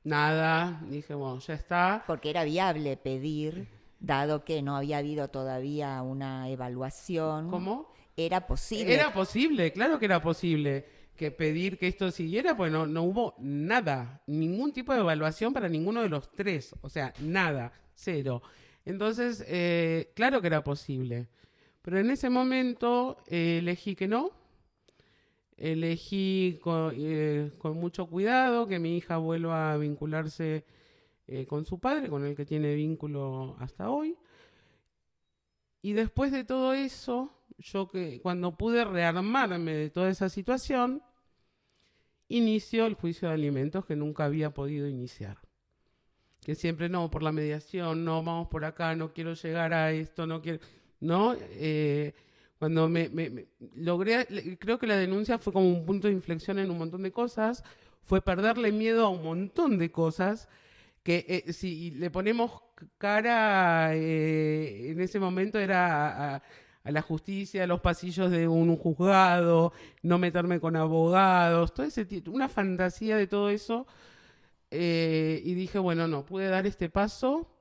nada. Dije, bueno, ya está. Porque era viable pedir, dado que no había habido todavía una evaluación. ¿Cómo? Era posible. Era posible, claro que era posible que pedir que esto siguiera, pues no hubo nada, ningún tipo de evaluación para ninguno de los 3, o sea, nada, 0. Entonces, claro que era posible. Pero en ese momento elegí que no. Elegí con mucho cuidado que mi hija vuelva a vincularse con su padre, con el que tiene vínculo hasta hoy. Y después de todo eso, cuando pude rearmarme de toda esa situación, inició el juicio de alimentos que nunca había podido iniciar. Que siempre no, por la mediación, no, vamos por acá, no quiero llegar a esto, no quiero... ¿No? Cuando logré, creo que la denuncia fue como un punto de inflexión en un montón de cosas, fue perderle miedo a un montón de cosas que si le ponemos cara en ese momento era a la justicia, a los pasillos de un juzgado, no meterme con abogados, todo una fantasía de todo eso. Y dije, bueno, no, pude dar este paso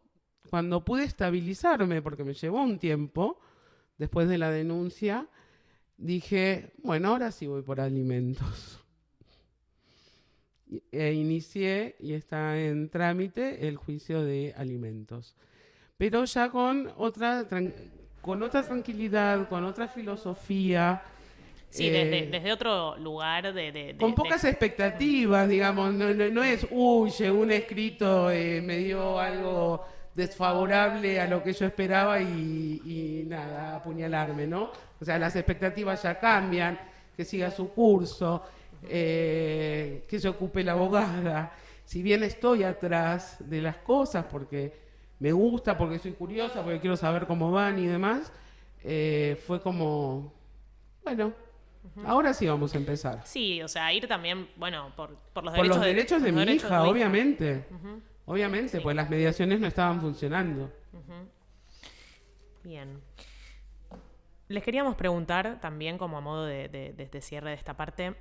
cuando pude estabilizarme, porque me llevó un tiempo. Después de la denuncia, dije, bueno, ahora sí voy por alimentos. Inicié y está en trámite el juicio de alimentos. Pero ya con otra tranquilidad, con otra filosofía. Sí, desde otro lugar con pocas expectativas, digamos. No es, llegó un escrito, me dio algo desfavorable a lo que yo esperaba y nada, apuñalarme, ¿no? O sea, las expectativas ya cambian, que siga su curso, que se ocupe la abogada. Si bien estoy atrás de las cosas porque me gusta, porque soy curiosa, porque quiero saber cómo van y demás, fue como, bueno, ahora sí vamos a empezar. Sí, o sea, ir también, bueno, por los derechos, por los derechos de mi hija, de obviamente. Obviamente, sí. Pues las mediaciones no estaban funcionando. Bien. Les queríamos preguntar también, como a modo de cierre de esta parte,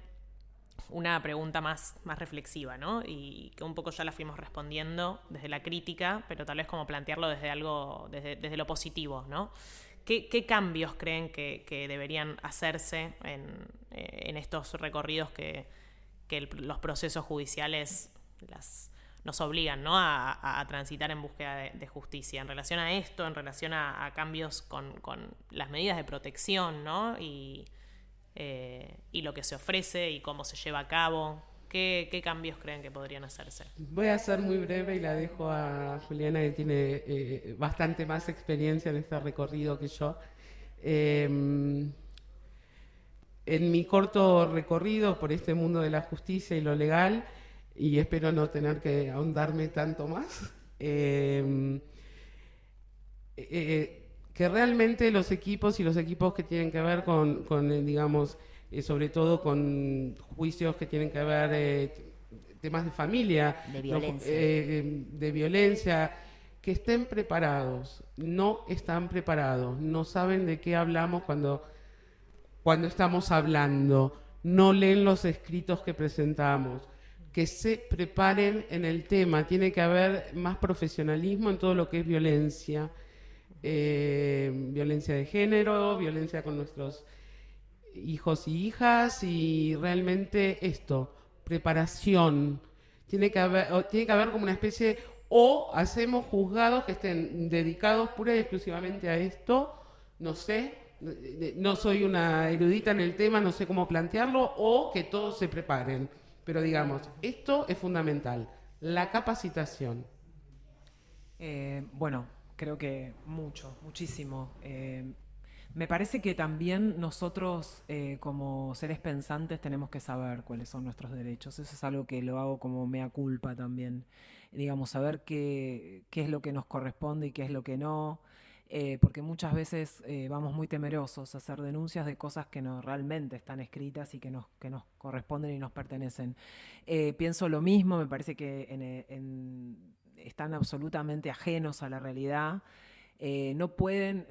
una pregunta más reflexiva, ¿no? Y que un poco ya la fuimos respondiendo desde la crítica, pero tal vez como plantearlo desde algo, desde lo positivo, ¿no? ¿Qué cambios creen que deberían hacerse en estos recorridos que los procesos judiciales nos obligan, ¿no? a transitar en búsqueda de justicia? En relación a esto, en relación a cambios con las medidas de protección, ¿no? Y lo que se ofrece y cómo se lleva a cabo. ¿Qué cambios creen que podrían hacerse? Voy a ser muy breve y la dejo a Juliana, que tiene bastante más experiencia en este recorrido que yo. En mi corto recorrido por este mundo de la justicia y lo legal, y espero no tener que ahondarme tanto más, que realmente los equipos que tienen que ver con digamos, sobre todo con juicios que tienen que ver temas de familia, de violencia, que estén preparados. No están preparados, no saben de qué hablamos cuando estamos hablando, no leen los escritos que presentamos, que se preparen en el tema. Tiene que haber más profesionalismo en todo lo que es violencia, violencia de género, violencia con nuestros hijos y hijas, y realmente preparación. Tiene que haber como una especie, o hacemos juzgados que estén dedicados pura y exclusivamente a esto, no sé, no soy una erudita en el tema, no sé cómo plantearlo, o que todos se preparen. Pero digamos, esto es fundamental, la capacitación. Bueno, creo que muchísimo. Me parece que también nosotros como seres pensantes tenemos que saber cuáles son nuestros derechos. Eso es algo que lo hago como mea culpa también. Digamos, saber qué es lo que nos corresponde y qué es lo que no. Porque muchas veces vamos muy temerosos a hacer denuncias de cosas que no realmente están escritas y que nos corresponden y nos pertenecen. Pienso lo mismo, me parece que están absolutamente ajenos a la realidad. No pueden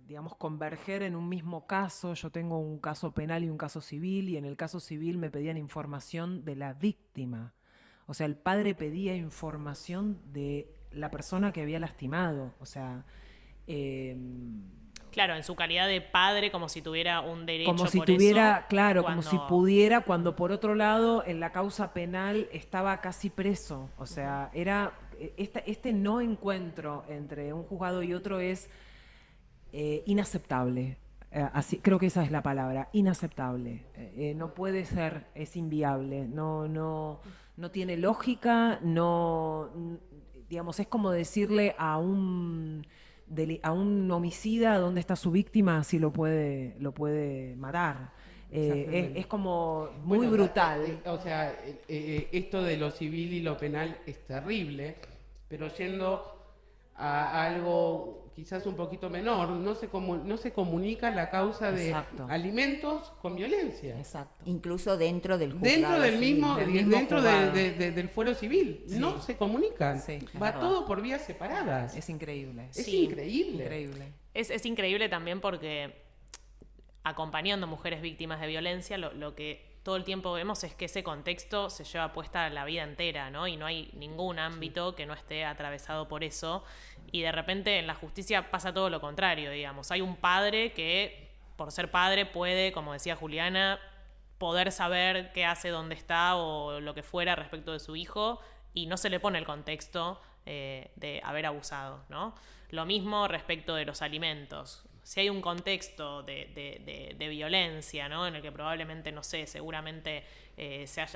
digamos, converger en un mismo caso. Yo tengo un caso penal y un caso civil, y en el caso civil me pedían información de la víctima. O sea, el padre pedía información de la persona que había lastimado. O sea, claro, en su calidad de padre, como si tuviera un derecho como si por tuviera, eso, claro, como si pudiera, cuando por otro lado en la causa penal estaba casi preso. O sea, era este no encuentro entre un juzgado y otro es inaceptable. así, creo que esa es la palabra, inaceptable. No puede ser, es inviable, no tiene lógica, digamos, es como decirle a un homicida dónde está su víctima, si lo puede matar. Es como muy brutal. O sea, esto de lo civil y lo penal es terrible, pero yendo a algo quizás un poquito menor, no se comunica la causa de Exacto. alimentos con violencia. Exacto. Incluso dentro del juzgado. Dentro del mismo, mismo dentro juzgado. del fuero civil, Sí. no se comunican, Sí, es va verdad. todo por vías separadas. Es increíble. Es Sí. increíble. Increíble. Es increíble también porque acompañando mujeres víctimas de violencia, lo que todo el tiempo vemos es que ese contexto se lleva puesta la vida entera, ¿no? Y no hay ningún ámbito que no esté atravesado por eso. Y de repente en la justicia pasa todo lo contrario, digamos. Hay un padre que, por ser padre, puede, como decía Juliana, poder saber qué hace, dónde está o lo que fuera respecto de su hijo, y no se le pone el contexto de haber abusado, ¿no? Lo mismo respecto de los alimentos. Si hay un contexto de violencia, ¿no? En el que probablemente, no sé, seguramente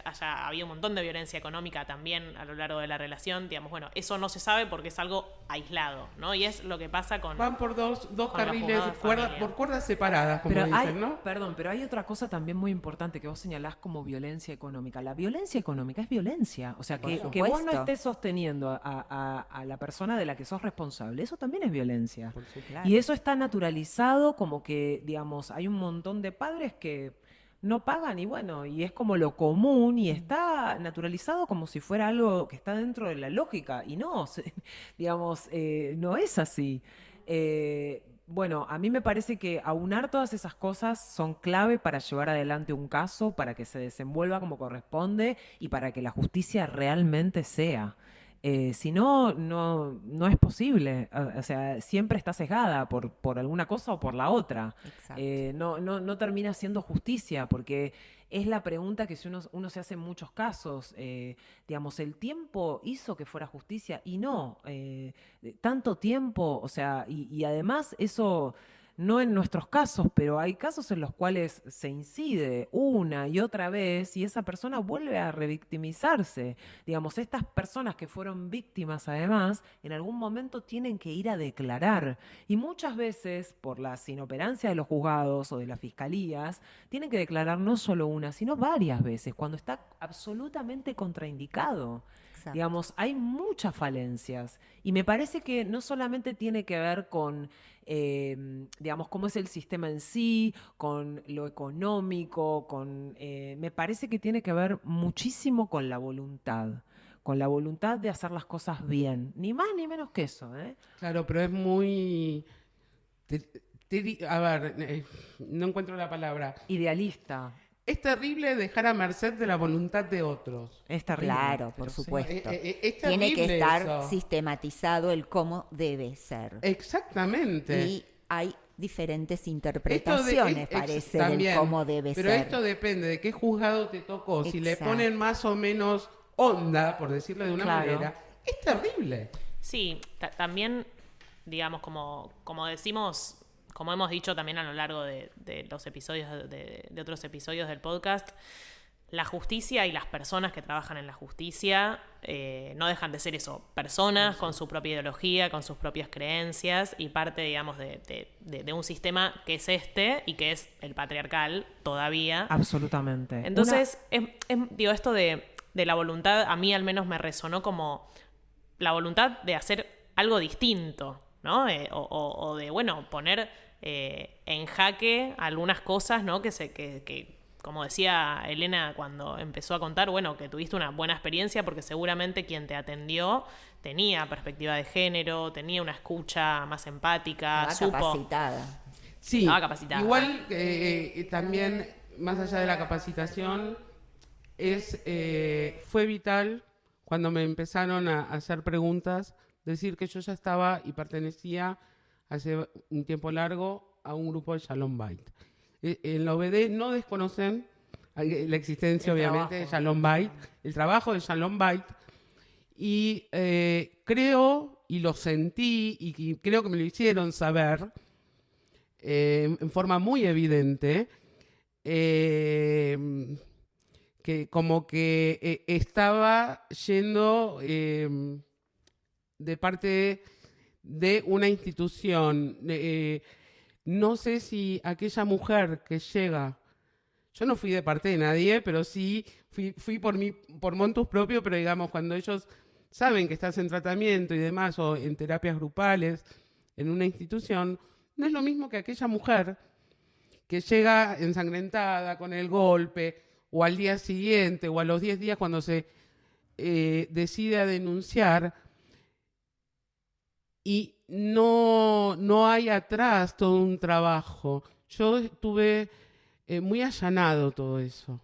haya habido un montón de violencia económica también a lo largo de la relación, digamos, bueno, eso no se sabe porque es algo aislado, ¿no? Y es lo que pasa con... Van por dos los carriles, juzgados de familia. por cuerdas separadas, como Pero dicen, ¿no? perdón, pero hay otra cosa también muy importante que vos señalás como violencia económica. La violencia económica es violencia. O sea, Por que vos supuesto. no estés sosteniendo a la persona de la que sos responsable, eso también es violencia. Claro. Y eso está naturalizado como que, digamos, hay un montón de padres que no pagan y bueno, y es como lo común y está naturalizado como si fuera algo que está dentro de la lógica. Y no, digamos, no es así. Bueno, a mí me parece que aunar todas esas cosas son clave para llevar adelante un caso, para que se desenvuelva como corresponde y para que la justicia realmente sea. Si no, no es posible. O sea, siempre está sesgada por alguna cosa o por la otra. Exacto. No termina siendo justicia, porque es la pregunta que uno se hace en muchos casos. Digamos, el tiempo hizo que fuera justicia y no. Tanto tiempo, o sea, y además eso... No en nuestros casos, pero hay casos en los cuales se incide una y otra vez y esa persona vuelve a revictimizarse. Digamos, estas personas que fueron víctimas, además, en algún momento tienen que ir a declarar. Y muchas veces, por la inoperancia de los juzgados o de las fiscalías, tienen que declarar no solo una, sino varias veces, cuando está absolutamente contraindicado. Exacto. Digamos, hay muchas falencias y me parece que no solamente tiene que ver con, digamos, cómo es el sistema en sí, con lo económico, me parece que tiene que ver muchísimo con la voluntad de hacer las cosas bien, ni más ni menos que eso, ¿eh? Claro, pero es muy... a ver, no encuentro la palabra. Idealista, Es terrible dejar a merced de la voluntad de otros. es terrible. Claro, por pero sí. supuesto. Es Tiene que terrible estar eso. sistematizado el cómo debe ser. Exactamente. Y hay diferentes Esto interpretaciones, de- parece, también, del cómo debe pero ser. esto depende de qué juzgado te tocó. Si le Exacto. ponen más o menos onda, por decirlo de una Claro. manera, es terrible. Sí, también, digamos, como decimos, como hemos dicho también a lo largo de los episodios, de otros episodios del podcast, la justicia y las personas que trabajan en la justicia no dejan de ser eso, personas con su propia ideología, con sus propias creencias y parte, digamos, de un sistema que es este y que es el patriarcal todavía. Absolutamente. Entonces, digo, esto de la voluntad, a mí al menos me resonó como la voluntad de hacer algo distinto, ¿no? O de, bueno, poner en jaque algunas cosas, ¿no? Que como decía Elena cuando empezó a contar, bueno, que tuviste una buena experiencia porque seguramente quien te atendió tenía perspectiva de género, tenía una escucha más empática, Estaba capacitada. Sí, Estaba capacitada. igual también, más allá de la capacitación, fue vital cuando me empezaron a hacer preguntas, decir que yo ya estaba y pertenecía hace un tiempo largo a un grupo de Shalom Bait. En la OBD no desconocen la existencia, El obviamente, trabajo. de Shalom Bait, el trabajo de Shalom Bait, y creo, y lo sentí, y creo que me lo hicieron saber, en forma muy evidente, que como que estaba yendo de parte de una institución. No sé si aquella mujer que llega, yo no fui de parte de nadie, pero sí fui por montus propio, pero digamos, cuando ellos saben que estás en tratamiento y demás, o en terapias grupales, en una institución, no es lo mismo que aquella mujer que llega ensangrentada con el golpe, o al día siguiente, o a los 10 días cuando se decide a denunciar, y no hay atrás todo un trabajo. Yo estuve muy allanado todo eso,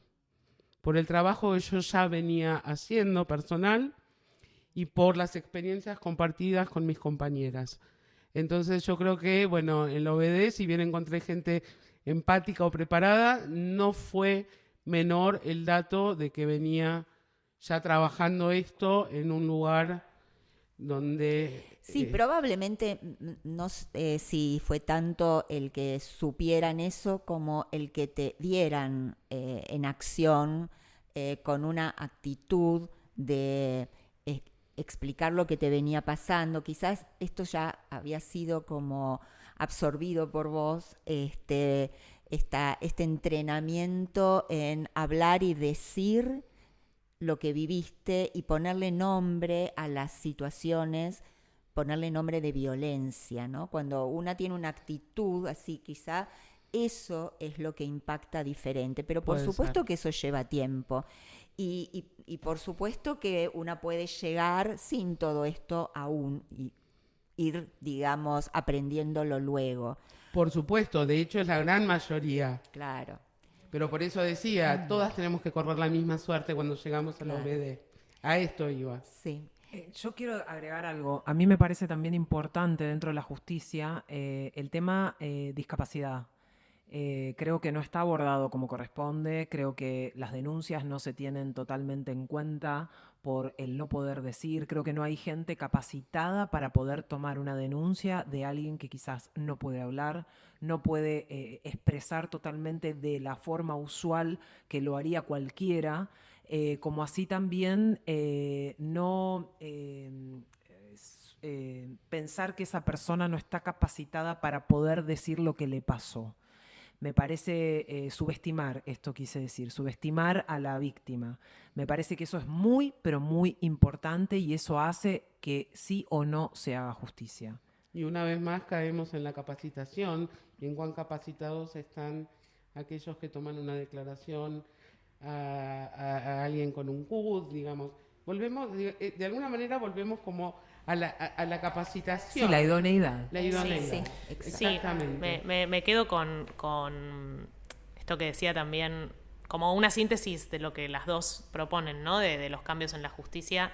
por el trabajo que yo ya venía haciendo personal y por las experiencias compartidas con mis compañeras. Entonces yo creo que, bueno, en la OBD, si bien encontré gente empática o preparada, no fue menor el dato de que venía ya trabajando esto en un lugar donde... Sí, probablemente no sé si fue tanto el que supieran eso como el que te dieran en acción con una actitud de explicar lo que te venía pasando. Quizás esto ya había sido como absorbido por vos, este entrenamiento en hablar y decir lo que viviste y ponerle nombre a las situaciones, ponerle nombre de violencia, ¿no? Cuando una tiene una actitud así, quizá eso es lo que impacta diferente, pero por supuesto que eso lleva tiempo y por supuesto que una puede llegar sin todo esto aún y ir, digamos, aprendiéndolo luego. Por supuesto, de hecho es la gran mayoría. Claro. Pero por eso decía, todas tenemos que correr la misma suerte cuando llegamos a la OBD. A esto iba. Sí. Yo quiero agregar algo. A mí me parece también importante dentro de la justicia el tema discapacidad. Creo que no está abordado como corresponde. Creo que las denuncias no se tienen totalmente en cuenta por el no poder decir. Creo que no hay gente capacitada para poder tomar una denuncia de alguien que quizás no puede hablar, no puede expresar totalmente de la forma usual que lo haría cualquiera. Como así también pensar que esa persona no está capacitada para poder decir lo que le pasó. Me parece subestimar, esto quise decir, subestimar a la víctima. Me parece que eso es muy, pero muy importante y eso hace que sí o no se haga justicia. Y una vez más caemos en la capacitación y en cuán capacitados están aquellos que toman una declaración a alguien con un CUD, digamos. Volvemos, de alguna manera volvemos como a la capacitación. Sí, la idoneidad. La idoneidad. Sí, exactamente. Sí, me quedo con esto que decía también, como una síntesis de lo que las dos proponen, ¿no? De los cambios en la justicia,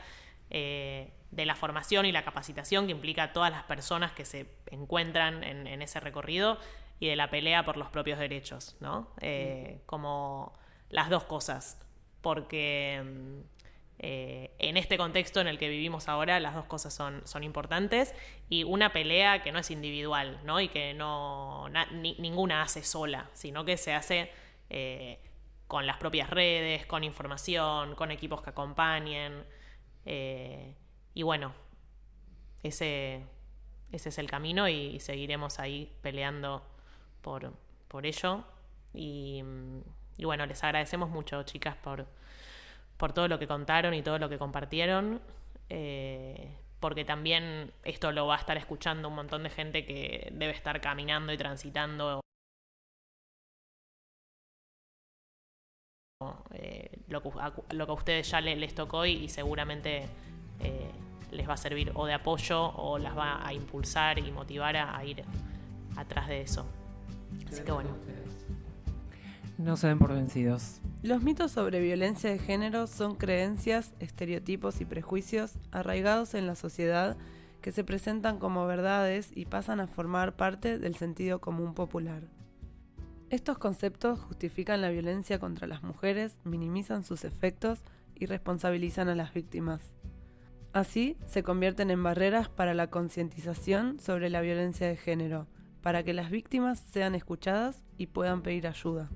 de la formación y la capacitación que implica a todas las personas que se encuentran en ese recorrido y de la pelea por los propios derechos, ¿no? Como las dos cosas, porque en este contexto en el que vivimos ahora las dos cosas son importantes y una pelea que no es individual, ¿no? Y que ninguna hace sola, sino que se hace con las propias redes, con información, con equipos que acompañen y bueno, ese es el camino y seguiremos ahí peleando por ello y bueno, les agradecemos mucho, chicas, por todo lo que contaron y todo lo que compartieron, porque también esto lo va a estar escuchando un montón de gente que debe estar caminando y transitando lo que a ustedes ya les tocó y seguramente les va a servir o de apoyo o las va a impulsar y motivar a ir atrás de eso. Así que bueno. No se den por vencidos. Los mitos sobre violencia de género son creencias, estereotipos y prejuicios arraigados en la sociedad que se presentan como verdades y pasan a formar parte del sentido común popular. Estos conceptos justifican la violencia contra las mujeres, minimizan sus efectos y responsabilizan a las víctimas. Así, se convierten en barreras para la concientización sobre la violencia de género, para que las víctimas sean escuchadas y puedan pedir ayuda.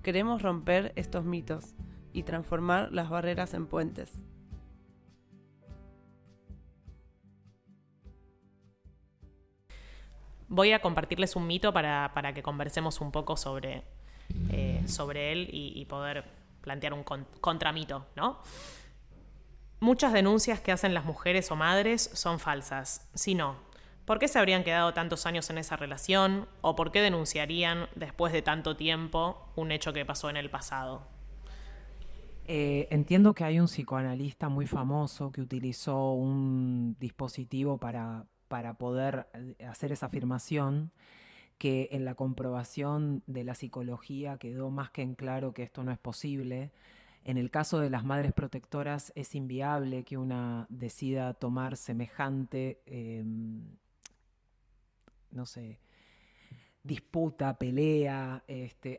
Queremos romper estos mitos y transformar las barreras en puentes. Voy a compartirles un mito para que conversemos un poco sobre él y poder plantear un contramito, ¿no? Muchas denuncias que hacen las mujeres o madres son falsas. Si no, ¿por qué se habrían quedado tantos años en esa relación? ¿O por qué denunciarían después de tanto tiempo un hecho que pasó en el pasado? Entiendo que hay un psicoanalista muy famoso que utilizó un dispositivo para poder hacer esa afirmación, que en la comprobación de la psicología quedó más que en claro que esto no es posible. En el caso de las madres protectoras es inviable que una decida tomar semejante, disputa, pelea,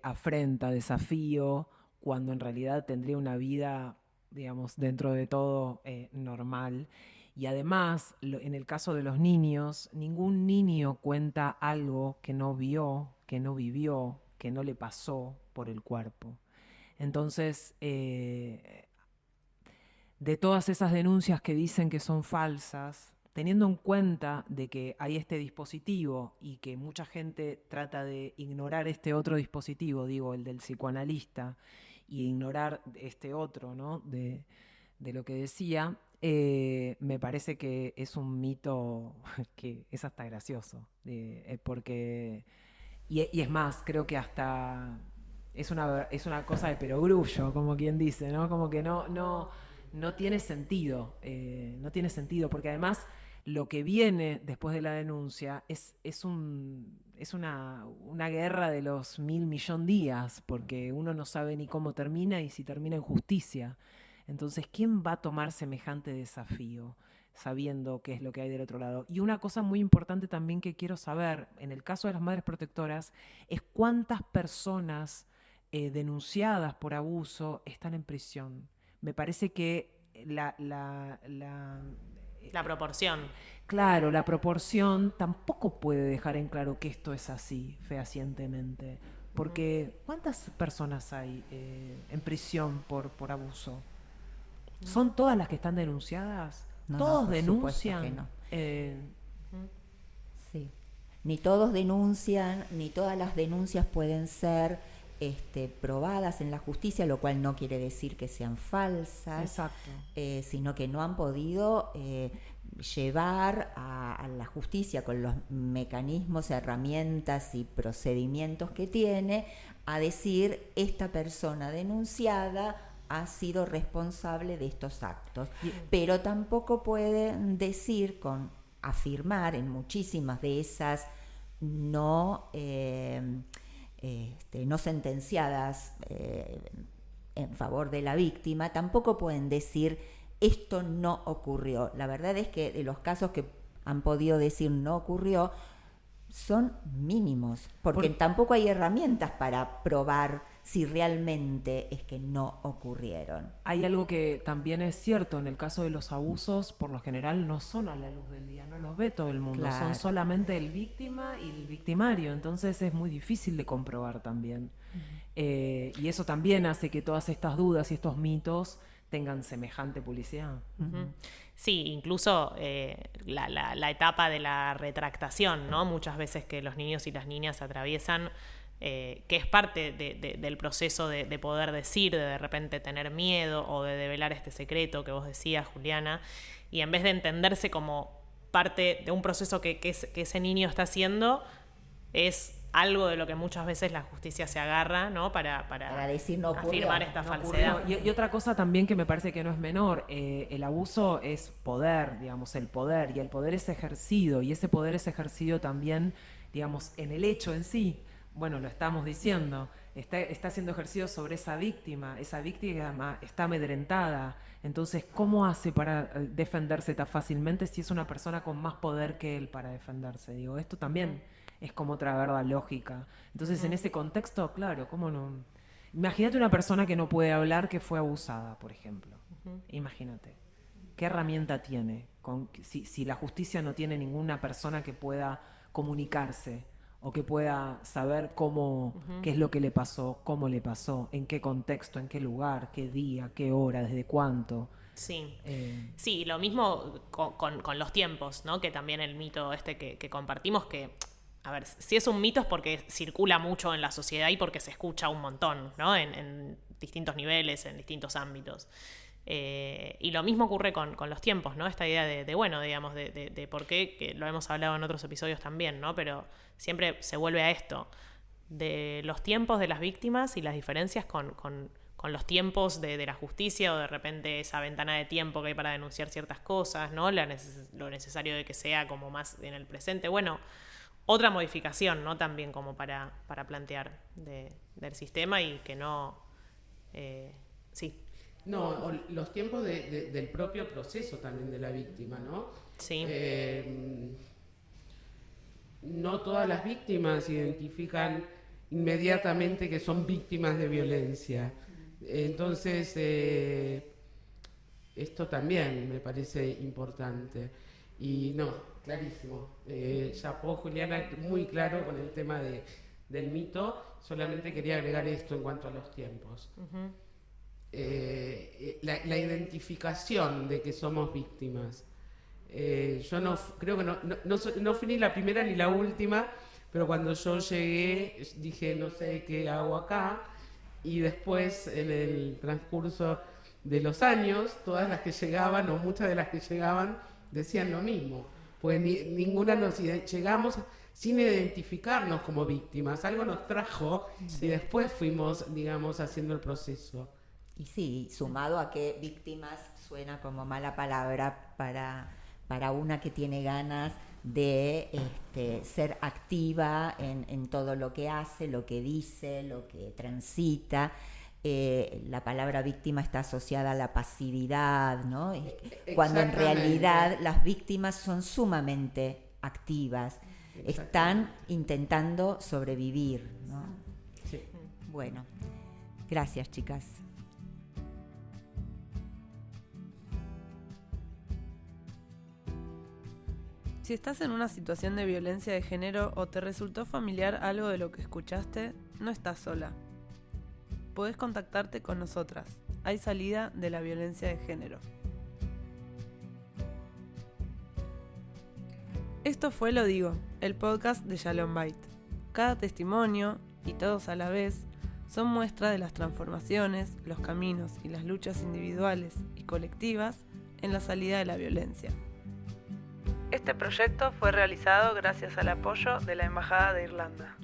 afrenta, desafío, cuando en realidad tendría una vida, digamos, dentro de todo normal. Y además, en el caso de los niños, ningún niño cuenta algo que no vio, que no vivió, que no le pasó por el cuerpo. Entonces, de todas esas denuncias que dicen que son falsas, teniendo en cuenta de que hay este dispositivo y que mucha gente trata de ignorar este otro dispositivo, digo, el del psicoanalista, y ignorar este otro, ¿no? De lo que decía, me parece que es un mito que es hasta gracioso, porque, y es más, creo que hasta es una cosa de perogrullo, como quien dice, ¿no? Como que no tiene sentido, no tiene sentido, porque además lo que viene después de la denuncia es una guerra de los 1.000.000.000 días, porque uno no sabe ni cómo termina y si termina en justicia. Entonces, ¿quién va a tomar semejante desafío sabiendo qué es lo que hay del otro lado? Y una cosa muy importante también que quiero saber, en el caso de las madres protectoras, es cuántas personas denunciadas por abuso están en prisión. Me parece que La proporción. Claro, la proporción tampoco puede dejar en claro que esto es así, fehacientemente. Porque ¿cuántas personas hay en prisión por abuso? ¿Son todas las que están denunciadas? No, ¿Todos por denuncian? supuesto que no. Sí. Ni todos denuncian, ni todas las denuncias pueden ser probadas en la justicia, lo cual no quiere decir que sean falsas. Exacto. Sino que no han podido llevar a la justicia con los mecanismos, herramientas y procedimientos que tiene a decir esta persona denunciada ha sido responsable de estos actos. Pero tampoco pueden decir, afirmar en muchísimas de esas no sentenciadas en favor de la víctima, tampoco pueden decir esto no ocurrió. La verdad es que de los casos que han podido decir no ocurrió son mínimos, porque tampoco hay herramientas para probar si realmente es que no ocurrieron. Hay algo que también es cierto, en el caso de los abusos, por lo general no son a la luz del día, no los ve todo el mundo, Claro. son solamente el víctima y el victimario, entonces es muy difícil de comprobar también. Y eso también hace que todas estas dudas y estos mitos tengan semejante publicidad. Sí, incluso la etapa de la retractación, ¿no? Muchas veces que los niños y las niñas atraviesan, que es parte del proceso de poder decir, de repente tener miedo o de develar este secreto que vos decías, Juliana, y en vez de entenderse como parte de un proceso que ese niño está haciendo, es algo de lo que muchas veces la justicia se agarra, ¿no? Para decir no ocurrió, afirmar esta falsedad. Y otra cosa también que me parece que no es menor, el abuso es poder, digamos, el poder, y el poder es ejercido, y ese poder es ejercido también, digamos, en el hecho en sí. Bueno, lo estamos diciendo, está siendo ejercido sobre esa víctima está amedrentada. Entonces, ¿cómo hace para defenderse tan fácilmente si es una persona con más poder que él para defenderse? Digo, esto también es como otra verdad lógica. Entonces, en ese contexto, claro, ¿cómo no? Imagínate una persona que no puede hablar, que fue abusada, por ejemplo. Imagínate. ¿Qué herramienta tiene? Si la justicia no tiene ninguna persona que pueda comunicarse o que pueda saber qué es lo que le pasó, cómo le pasó, en qué contexto, en qué lugar, qué día, qué hora, desde cuánto. Sí, sí, lo mismo con los tiempos, ¿no? Que también el mito que compartimos, que, a ver, si es un mito es porque circula mucho en la sociedad y porque se escucha un montón, ¿no? En distintos niveles, en distintos ámbitos. Y lo mismo ocurre con los tiempos, ¿no? Esta idea de bueno, digamos, de por qué, que lo hemos hablado en otros episodios también, ¿no? Pero siempre se vuelve a esto, de los tiempos de las víctimas y las diferencias con los tiempos de la justicia, o de repente esa ventana de tiempo que hay para denunciar ciertas cosas, ¿no? Lo necesario de que sea como más en el presente. Bueno, otra modificación, ¿no? También como para plantear del sistema y que no... sí. No, o los tiempos del propio proceso también de la víctima, ¿no? Sí. No todas las víctimas identifican inmediatamente que son víctimas de violencia. Entonces, esto también me parece importante. Y no, clarísimo. Chapó, Juliana, muy claro con el tema del mito. Solamente quería agregar esto en cuanto a los tiempos. Uh-huh. La identificación de que somos víctimas. Yo creo que no fui ni la primera ni la última, pero cuando yo llegué dije, no sé qué hago acá, y después en el transcurso de los años, todas las que llegaban, o muchas de las que llegaban, decían lo mismo, pues ninguna llegamos sin identificarnos como víctimas, algo nos trajo y después fuimos, digamos, haciendo el proceso. Y sí, sumado a que víctimas suena como mala palabra para una que tiene ganas de ser activa en todo lo que hace, lo que dice, lo que transita. La palabra víctima está asociada a la pasividad, ¿no? Cuando en realidad las víctimas son sumamente activas, están intentando sobrevivir, ¿no? Sí. Bueno, gracias, chicas. Si estás en una situación de violencia de género o te resultó familiar algo de lo que escuchaste, no estás sola. Podés contactarte con nosotras. Hay salida de la violencia de género. Esto fue Lo Digo, el podcast de Shalom Bait. Cada testimonio, y todos a la vez, son muestra de las transformaciones, los caminos y las luchas individuales y colectivas en la salida de la violencia. Este proyecto fue realizado gracias al apoyo de la Embajada de Irlanda.